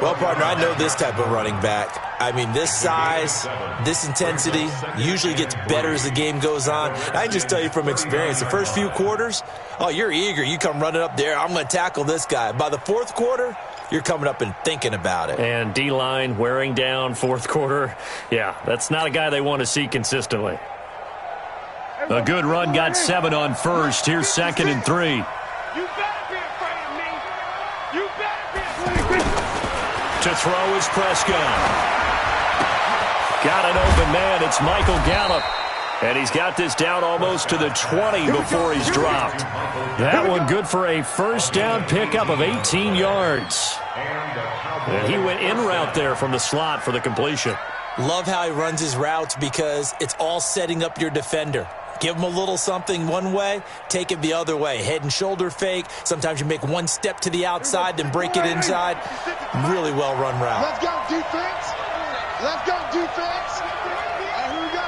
Well, partner, I know this type of running back. I mean, this size, this intensity usually gets better as the game goes on. I can just tell you from experience, the first few quarters, oh, you're eager. You come running up there, I'm going to tackle this guy. By the 4th quarter, you're coming up and thinking about it. And D-line wearing down 4th quarter. Yeah, that's not a guy they want to see consistently. A good run got 7 on 1st. Here's 2nd and 3. You better be afraid of me. You better be afraid of me. To throw is Prescott. Got an open man. It's Michael Gallup. And he's got this down almost to the 20 before he's dropped. That one good for a 1st down pickup of 18 yards. And he went in route there from the slot for the completion. Love how he runs his routes because it's all setting up your defender. Give him a little something one way, take it the other way. Head and shoulder fake. Sometimes you make one step to the outside, then break it inside. Really well-run route. Let's go, defense. Let's go, defense. Here we go.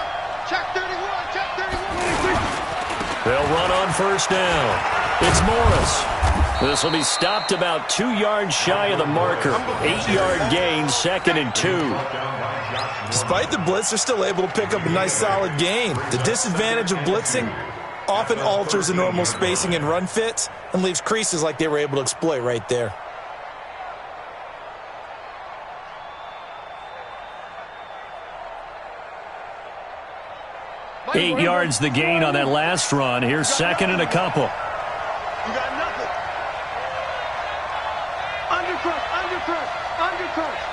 Check 31, check 31. They'll run on 1st down. It's Morris. This will be stopped about 2 yards shy of the marker. 8-yard gain, 2nd and 2. Despite the blitz, they're still able to pick up a nice solid gain. The disadvantage of blitzing often alters the normal spacing and run fits and leaves creases like they were able to exploit right there. Eight yards the gain on that last run. Here's 2nd and a couple. You got nothing. Undercut, undercut, undercut.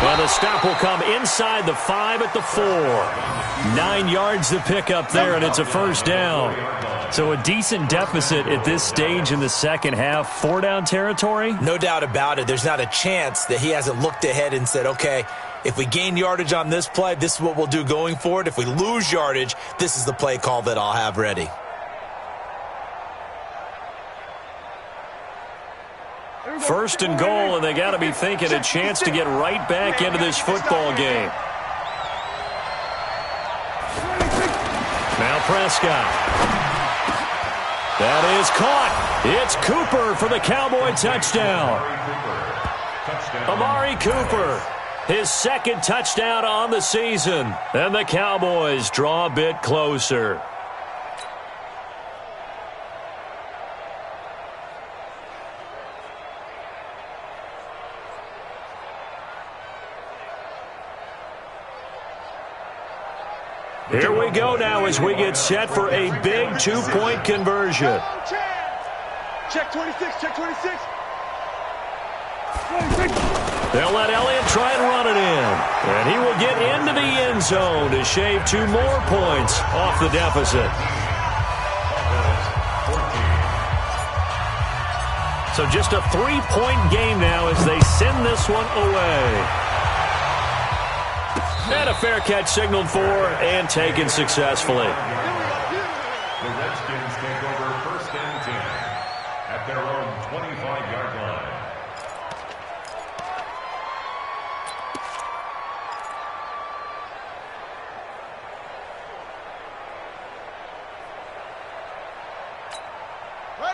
And the stop will come inside the 5 at the 4. 9 yards to pick up there, and it's a first down. So a decent deficit at this stage in the second half. 4-down territory? No doubt about it. There's not a chance that he hasn't looked ahead and said, okay, if we gain yardage on this play, this is what we'll do going forward. If we lose yardage, this is the play call that I'll have ready. First and goal, and they got to be thinking a chance to get right back into this football game. Now Prescott. That is caught. It's Cooper for the Cowboy touchdown. Amari Cooper, his second touchdown on the season. And the Cowboys draw a bit closer. Here we go now as we get set for a big 2-point conversion. Check 26, check 26. They'll let Elliott try and run it in. And he will get into the end zone to shave 2 more points off the deficit. So just a 3-point game now as they send this one away. And a fair catch signaled for and taken successfully. The Redskins take over 1st and 10 at their own 25-yard line.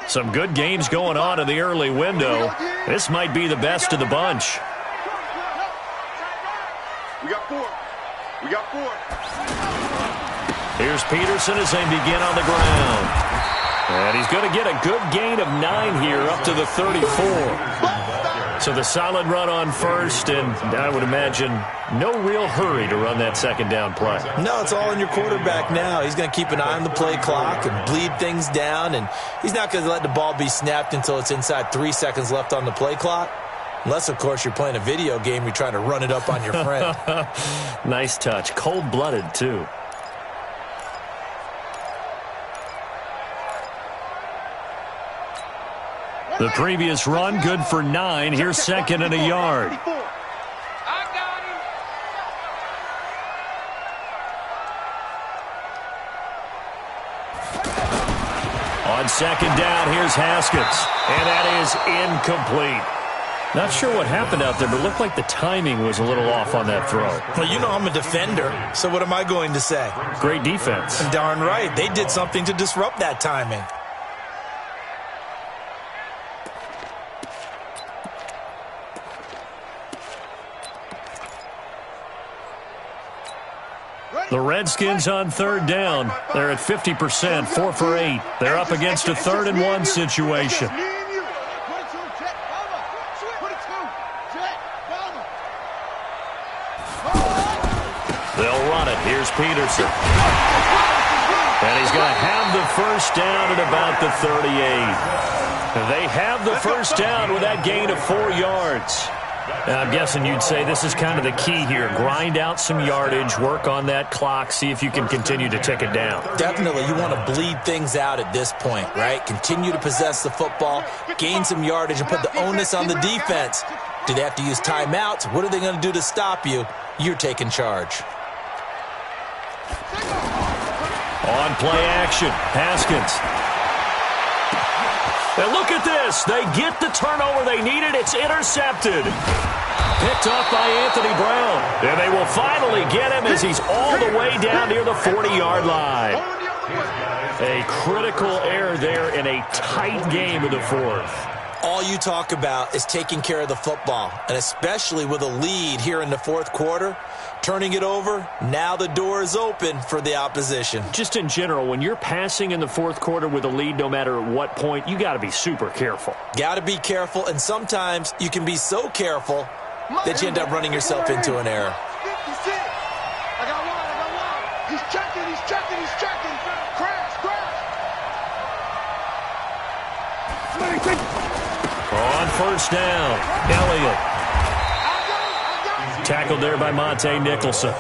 Some good games going on in the early window. This might be the best of the bunch. We got 4. We got 4. Here's Peterson as they begin on the ground. And he's going to get a good gain of 9 here up to the 34. So the solid run on first, and I would imagine no real hurry to run that second down play. No, it's all in your quarterback now. He's going to keep an eye on the play clock and bleed things down, and he's not going to let the ball be snapped until it's inside 3 seconds left on the play clock. Unless, of course, you're playing a video game, you're trying to run it up on your friend. Nice touch. Cold-blooded, too. The previous run, good for 9. Here's second and a yard. On second down, here's Haskins. And that is incomplete. Not sure what happened out there, but it looked like the timing was a little off on that throw. Well, you know I'm a defender, so what am I going to say? Great defense. Darn right. They did something to disrupt that timing. The Redskins on third down. They're at 50%, 4 for 8. They're up against a 3rd and 1 situation. They'll run it. Here's Peterson. And he's going to have the first down at about the 38. They have the first down with that gain of 4 yards. And I'm guessing you'd say this is kind of the key here. Grind out some yardage, work on that clock, see if you can continue to tick it down. Definitely. You want to bleed things out at this point, right? Continue to possess the football, gain some yardage, and put the onus on the defense. Do they have to use timeouts? What are they going to do to stop you? You're taking charge. On play action, Haskins. And look at this. They get the turnover they needed. It's intercepted. Picked off by Anthony Brown. And they will finally get him as he's all the way down near the 40-yard line. A critical error there in a tight game in the 4th. All you talk about is taking care of the football, and especially with a lead here in the 4th quarter, turning it over, now the door is open for the opposition. Just in general, when you're passing in the 4th quarter with a lead, no matter at what point, you got to be super careful. Got to be careful, and sometimes you can be so careful that you end up running yourself into an error. I got one. He's checking. Crash. On first down, Elliott Tackled there by Monte Nicholson.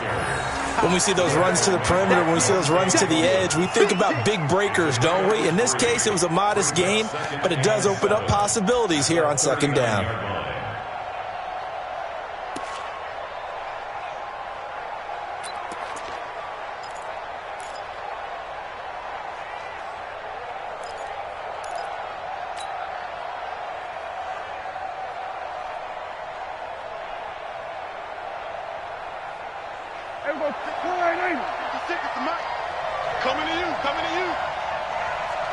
When we see those runs to the perimeter, when we see those runs to the edge, we think about big breakers, don't we? In this case, it was a modest gain, but it does open up possibilities here on second down. Coming to you, coming to you.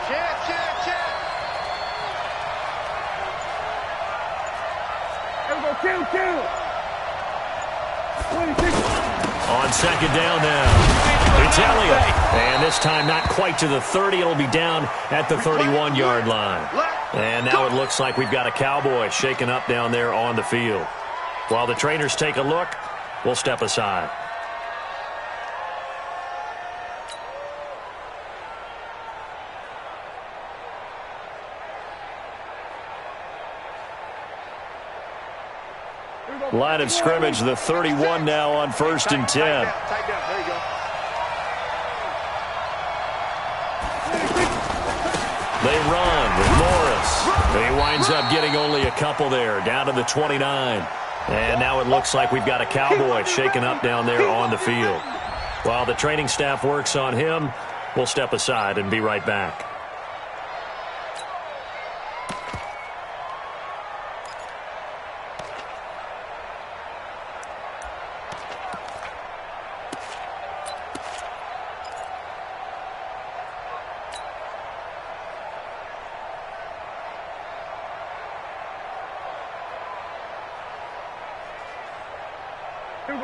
Chad. Kill. On second down now, it's Elliott. And this time not quite to the 30. It'll be down at the 31-yard line. And now it looks like we've got a Cowboy shaken up down there on the field. While the trainers take a look, we'll step aside. Line of scrimmage, the 31 now on 1st and 10. Tight down. There you go. They run with Morris. He winds up getting only a couple there, down to the 29. And now it looks like we've got a Cowboy shaken up down there on the field. While the training staff works on him, we'll step aside and be right back.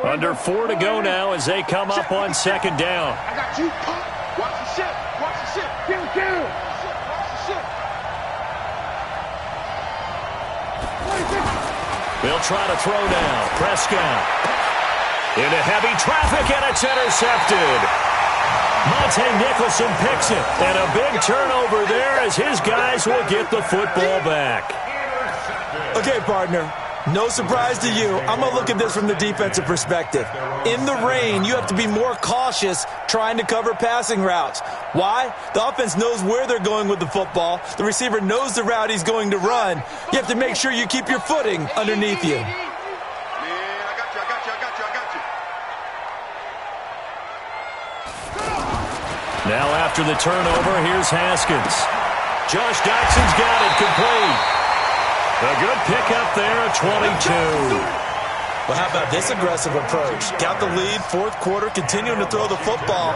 Under 4 to go now as they come up on second down. I got you. Watch the ship. Kill. Watch the ship. They'll try to throw now. Prescott into heavy traffic, and it's intercepted. Monte Nicholson picks it, and a big turnover there as his guys will get the football back. Okay, partner. No surprise to you. I'm going to look at this from the defensive perspective. In the rain, you have to be more cautious trying to cover passing routes. Why? The offense knows where they're going with the football. The receiver knows the route he's going to run. You have to make sure you keep your footing underneath you. Man, I got you. Now after the turnover, here's Haskins. Josh Doxson's got it complete. A good pickup there at 22. Well, how about this aggressive approach? Got the lead, fourth quarter, continuing to throw the football.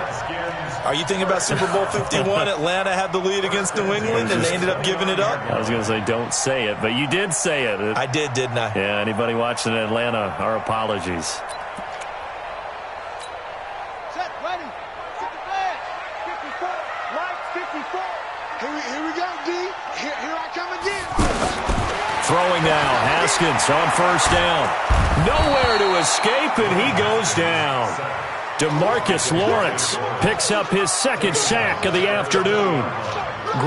Are you thinking about Super Bowl 51? Atlanta had the lead against New England, and they ended up giving it up? I was going to say don't say it, but you did say it. I did, didn't I? Yeah, anybody watching Atlanta, our apologies. Set, ready. Set the flag. 54. Lights, 54. Here we go, D. Here I come again. Throwing now, Haskins on first down. Nowhere to escape, and he goes down. DeMarcus Lawrence picks up his second sack of the afternoon.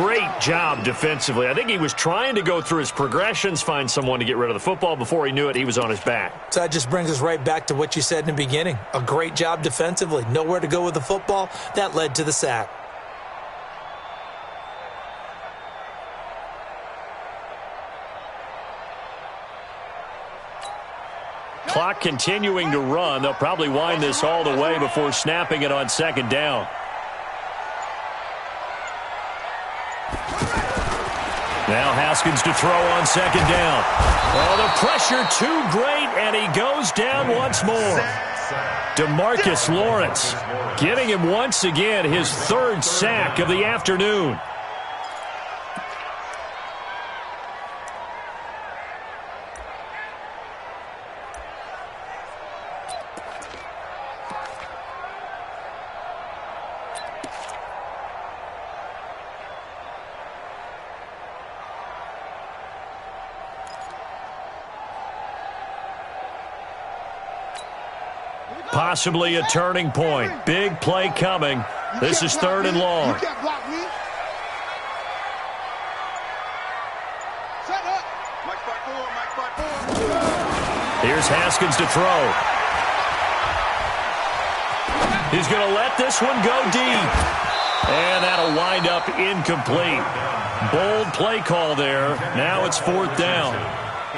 Great job defensively. I think he was trying to go through his progressions, find someone to get rid of the football. Before he knew it, he was on his back. So that just brings us right back to what you said in the beginning. A great job defensively. Nowhere to go with the football. That led to the sack. Clock continuing to run. They'll probably wind this all the way before snapping it on second down. Now Haskins to throw on second down. Oh, the pressure too great, and he goes down once more. DeMarcus Lawrence getting him once again his third sack of the afternoon. Possibly a turning point. Big play coming. This is third and long. You can't block me. Set up. Mike spot 4. Here's Haskins to throw. He's going to let this one go deep. And that'll wind up incomplete. Bold play call there. Now it's 4th down.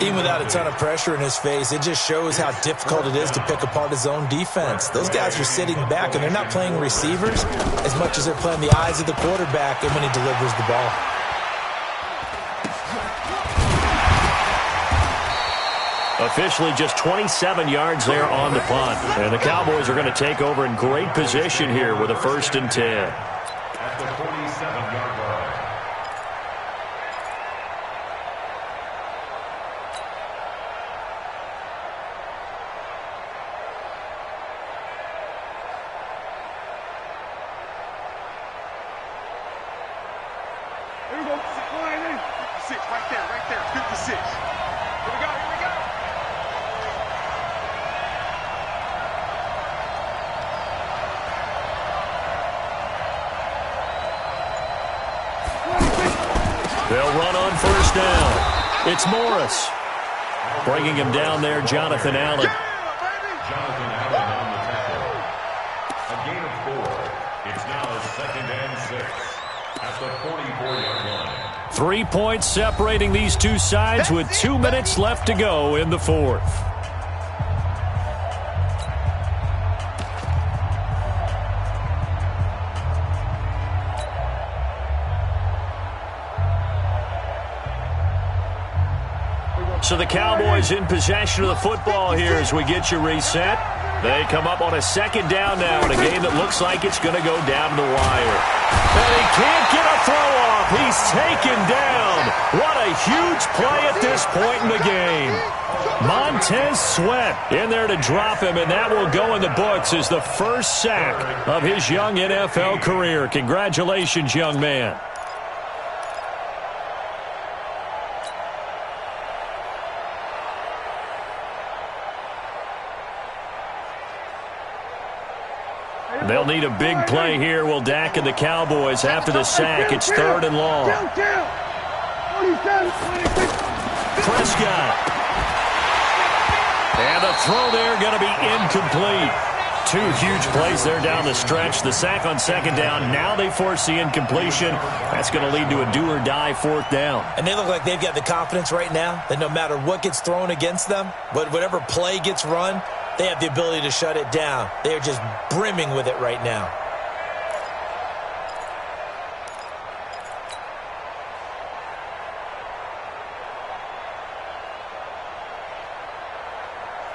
Even without a ton of pressure in his face, it just shows how difficult it is to pick apart his own defense. Those guys are sitting back, and they're not playing receivers as much as they're playing the eyes of the quarterback and when he delivers the ball. Officially just 27 yards there on the punt. And the Cowboys are going to take over in great position here with a 1st and 10. At the 47-yard line. Here we go. 56, right there, 56. Here we go. They'll run on 1st down. It's Morris. Bringing him down there, Jonathan Allen. Jonathan Allen on the tackle. A gain of 4. It's now 2nd and 6 at the 44-yard line. 3 points separating these two sides with 2 minutes left to go in the 4th. So the Cowboys in possession of the football here as we get you reset. They come up on a 2nd down now in a game that looks like it's going to go down to the wire. And he can't get a throw off. He's taken down. What a huge play at this point in the game. Montez Sweat in there to drop him, and that will go in the books as the first sack of his young NFL career. Congratulations, young man. They'll need a big play here. Will Dak and the Cowboys after the sack. It's 3rd and long. Prescott. And the throw there going to be incomplete. 2 huge plays there down the stretch. The sack on 2nd down. Now they force the incompletion. That's going to lead to a do-or-die 4th down. And they look like they've got the confidence right now that no matter what gets thrown against them, whatever play gets run, they have the ability to shut it down. They are just brimming with it right now.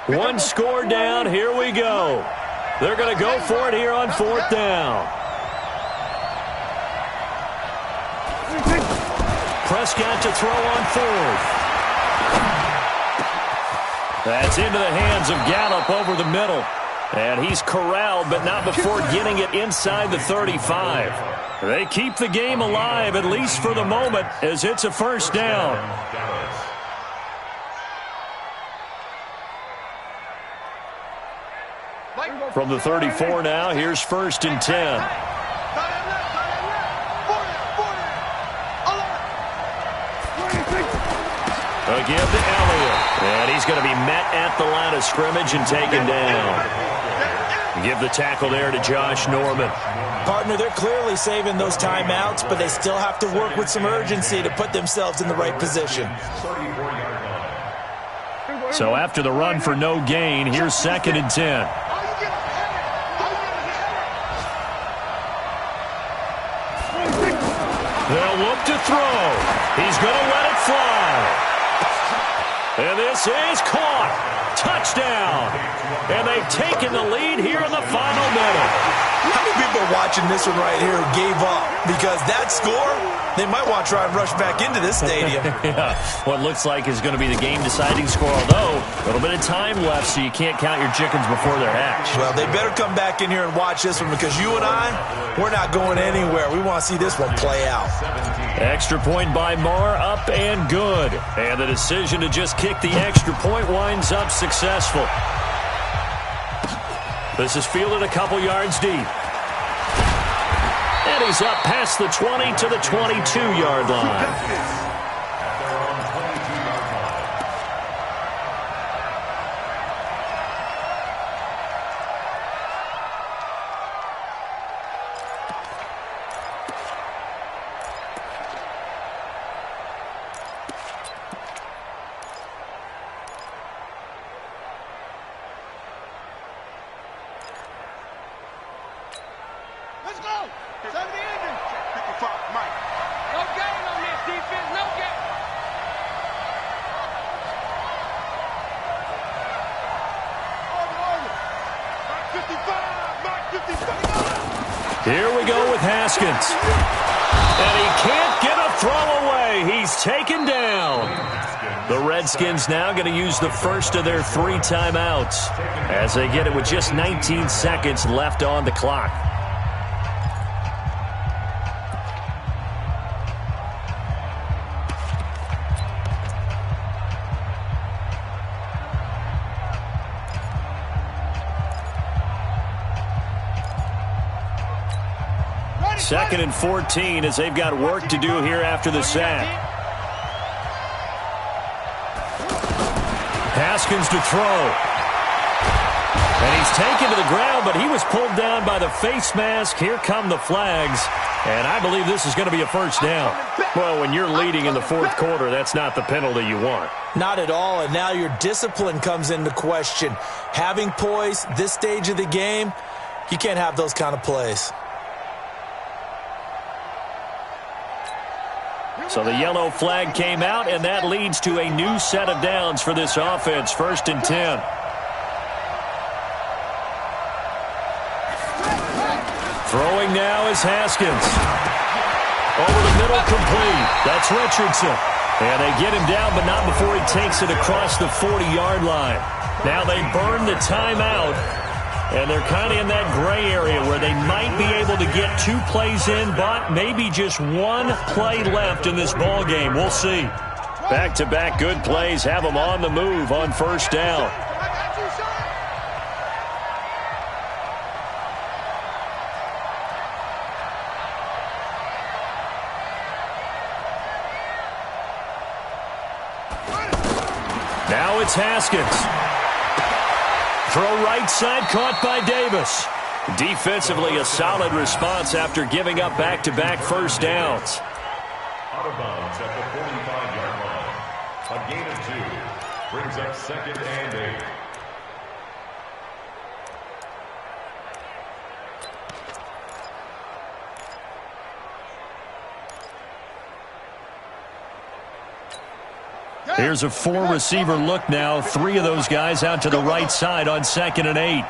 One score down. Here we go. They're going to go for it here on 4th down. Prescott to throw on 4th. That's into the hands of Gallup over the middle. And he's corralled, but not before getting it inside the 35. They keep the game alive, at least for the moment, as it's a 1st down. From the 34 now, here's 1st and 10. Again to Elliott. And he's going to be met at the line of scrimmage and taken down. Give the tackle there to Josh Norman. Partner, they're clearly saving those timeouts, but they still have to work with some urgency to put themselves in the right position. So after the run for no gain, here's 2nd and 10. They'll look to throw. He's going to let it fly. And this is caught. Touchdown. And they've taken the lead here in the final minute. How many people are watching this one right here who gave up? Because that score, they might want to try and rush back into this stadium. Yeah, what looks like is going to be the game-deciding score, although a little bit of time left, so you can't count your chickens before they're hatched. Well, they better come back in here and watch this one because you and I, we're not going anywhere. We want to see this one play out. Extra point by Marr, up and good. And the decision to just kick the extra point winds up successful. This is fielded a couple yards deep. And he's up past the 20 to the 22-yard line. Let's go. 70 engine. 55, Mike. No gain on this defense. No gain. Mike 55, Mike 55. Here we go with Haskins. And he can't get a throw away. He's taken down. The Redskins now going to use the first of their 3 timeouts as they get it with just 19 seconds left on the clock. Second and 14 as they've got work to do here after the sack. Haskins to throw. And he's taken to the ground, but he was pulled down by the face mask. Here come the flags. And I believe this is going to be a first down. Well, when you're leading in the fourth quarter, that's not the penalty you want. Not at all, and now your discipline comes into question. Having poise this stage of the game, you can't have those kind of plays. So the yellow flag came out, and that leads to a new set of downs for this offense. 1st and 10. Throwing now is Haskins. Over the middle, complete. That's Richardson. And they get him down, but not before he takes it across the 40-yard line. Now they burn the timeout. And they're kind of in that gray area where they might be able to get 2 plays in, but maybe just 1 play left in this ball game. We'll see. Back-to-back good plays have them on the move on 1st down. Now it's Haskins. Throw right side, caught by Davis. Defensively, a solid response after giving up back-to-back first downs. Out of bounds at the 45-yard line. A gain of 2 brings up 2nd and 8. Here's a 4-receiver look now. 3 of those guys out to the right side on 2nd and 8.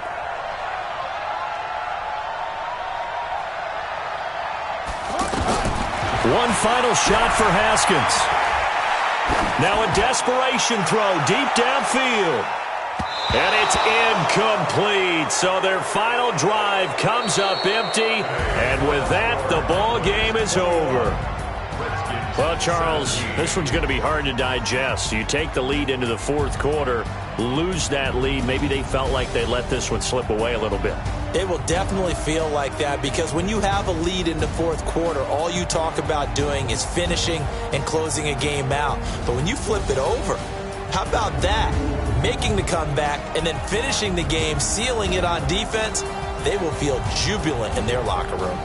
One final shot for Haskins. Now a desperation throw deep downfield. And it's incomplete. So their final drive comes up empty. And with that, the ball game is over. Well, Charles, this one's going to be hard to digest. You take the lead into the fourth quarter, lose that lead. Maybe they felt like they let this one slip away a little bit. It will definitely feel like that because when you have a lead in the fourth quarter, all you talk about doing is finishing and closing a game out. But when you flip it over, how about that? Making the comeback and then finishing the game, sealing it on defense, they will feel jubilant in their locker room.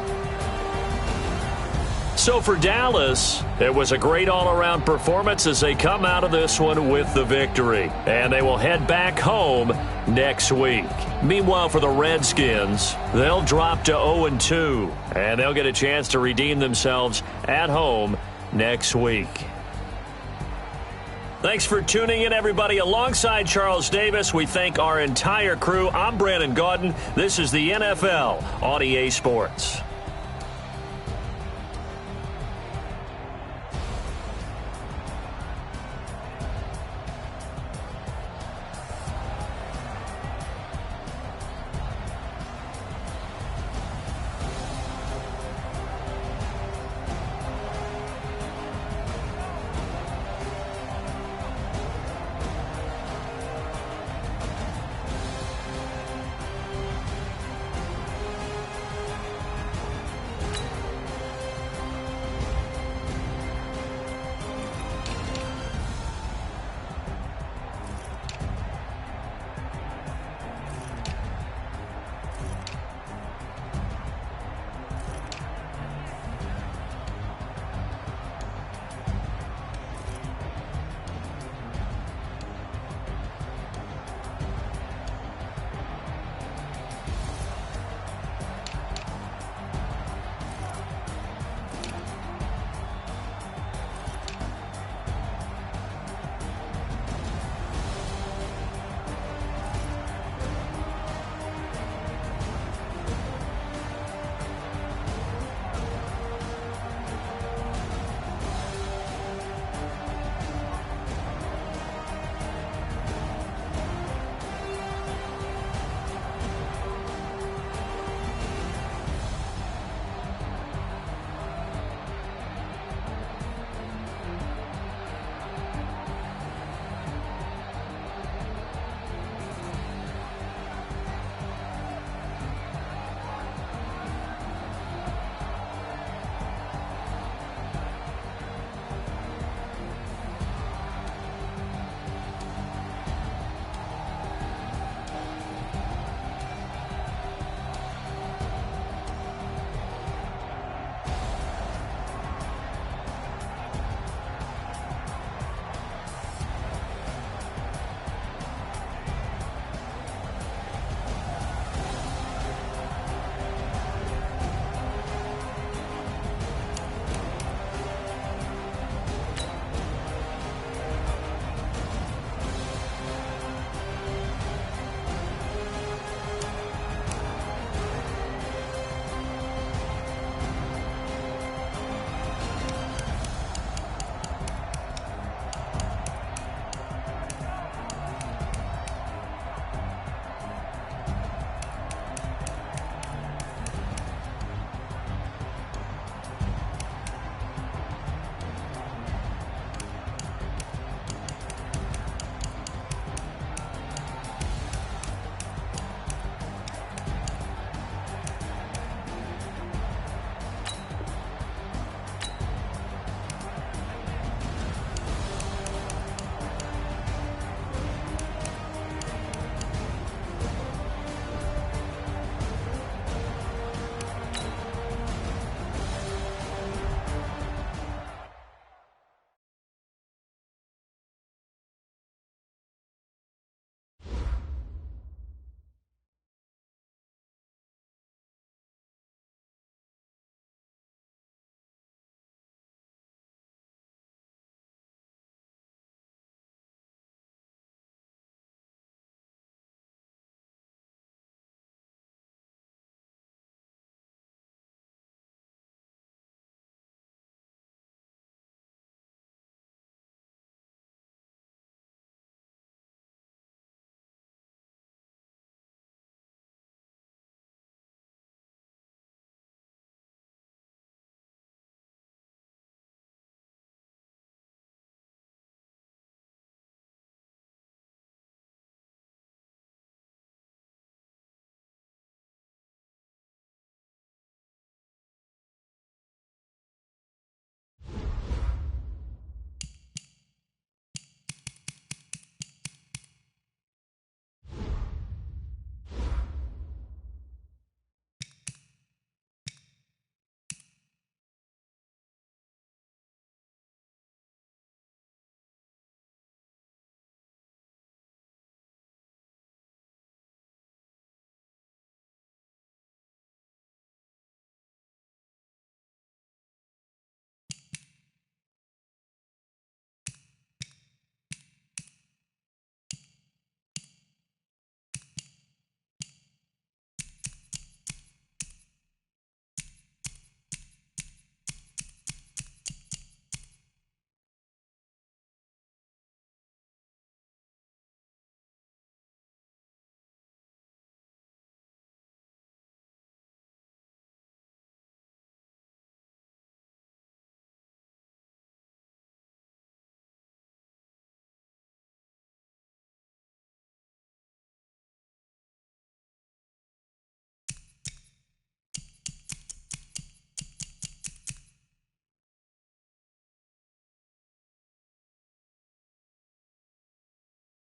So for Dallas, it was a great all-around performance as they come out of this one with the victory. And they will head back home next week. Meanwhile, for the Redskins, they'll drop to 0-2, and they'll get a chance to redeem themselves at home next week. Thanks for tuning in, everybody. Alongside Charles Davis, we thank our entire crew. I'm Brandon Gaudin. This is the NFL on EA Sports.